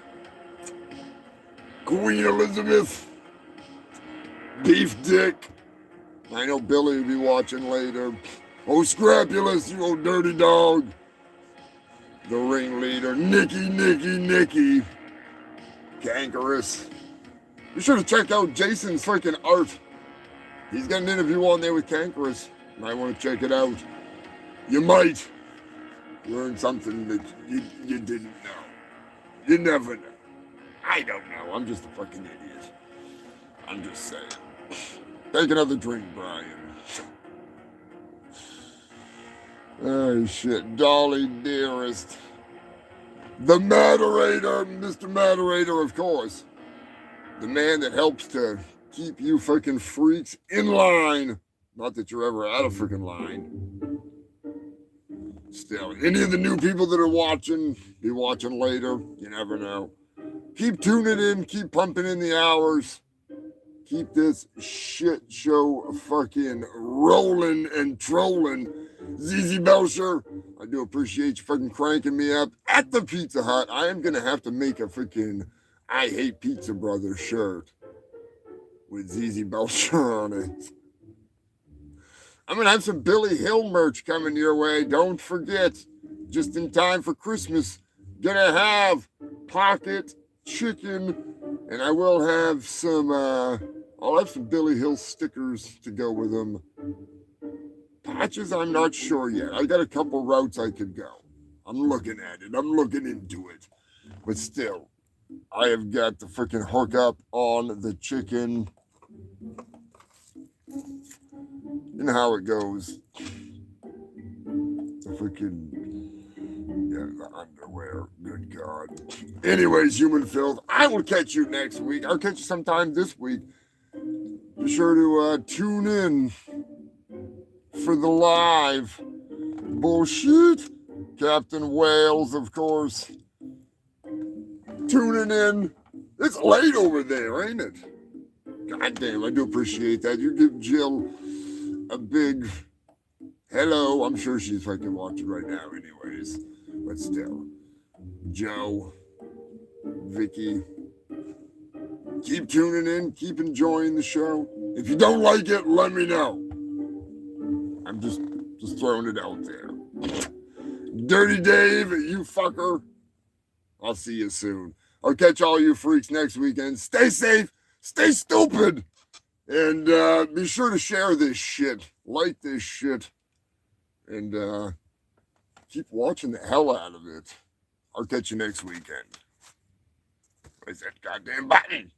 Queen Elizabeth, Beef Dick. I know Billy will be watching later. Oh, Scrapulous, you old dirty dog. The ringleader, Nicky. Kangaroo. Be sure to check out Jason's freaking art. He's got an interview on there with Kangaroo. You might want to check it out. You might learn something that you didn't know. You never know. I don't know. I'm just a fucking idiot. I'm just saying. Take another drink, Brian. Oh, shit. Dolly Dearest. The Moderator, Mr. Moderator, of course. The man that helps to keep you fucking freaks in line. Not that you're ever out of freaking line. Still, any of the new people that are watching, be watching later, you never know. Keep tuning in, keep pumping in the hours. Keep this shit show fucking rolling and trolling. ZZ Belcher, I do appreciate you fucking cranking me up at the Pizza Hut. I am going to have to make a freaking I Hate Pizza Brothers shirt with ZZ Belcher on it. I'm going to have some Billy Hill merch coming your way. Don't forget, just in time for Christmas, gonna have pocket chicken, and I will have some, I'll have some Billy Hill stickers to go with them. Patches, I'm not sure yet. I got a couple routes I could go. I'm looking at it. I'm looking into it. But still, I have got to freaking hook up on the chicken. You know how it goes. The freaking, the underwear. Good God. Anyways, human filth, I will catch you next week. I'll catch you sometime this week. Be sure to tune in for the live bullshit. Captain Wales, of course, tuning in. It's late over there, ain't it? God damn, I do appreciate that. You give Jill a big hello. I'm sure she's fucking watching right now anyways. But still, Joe, Vicky, keep tuning in. Keep enjoying the show. If you don't like it, let me know. I'm just throwing it out there. Dirty Dave, you fucker. I'll see you soon. I'll catch all you freaks next weekend. Stay safe. Stay stupid. And be sure to share this shit. Like this shit. And keep watching the hell out of it. I'll catch you next weekend. Where's that goddamn button?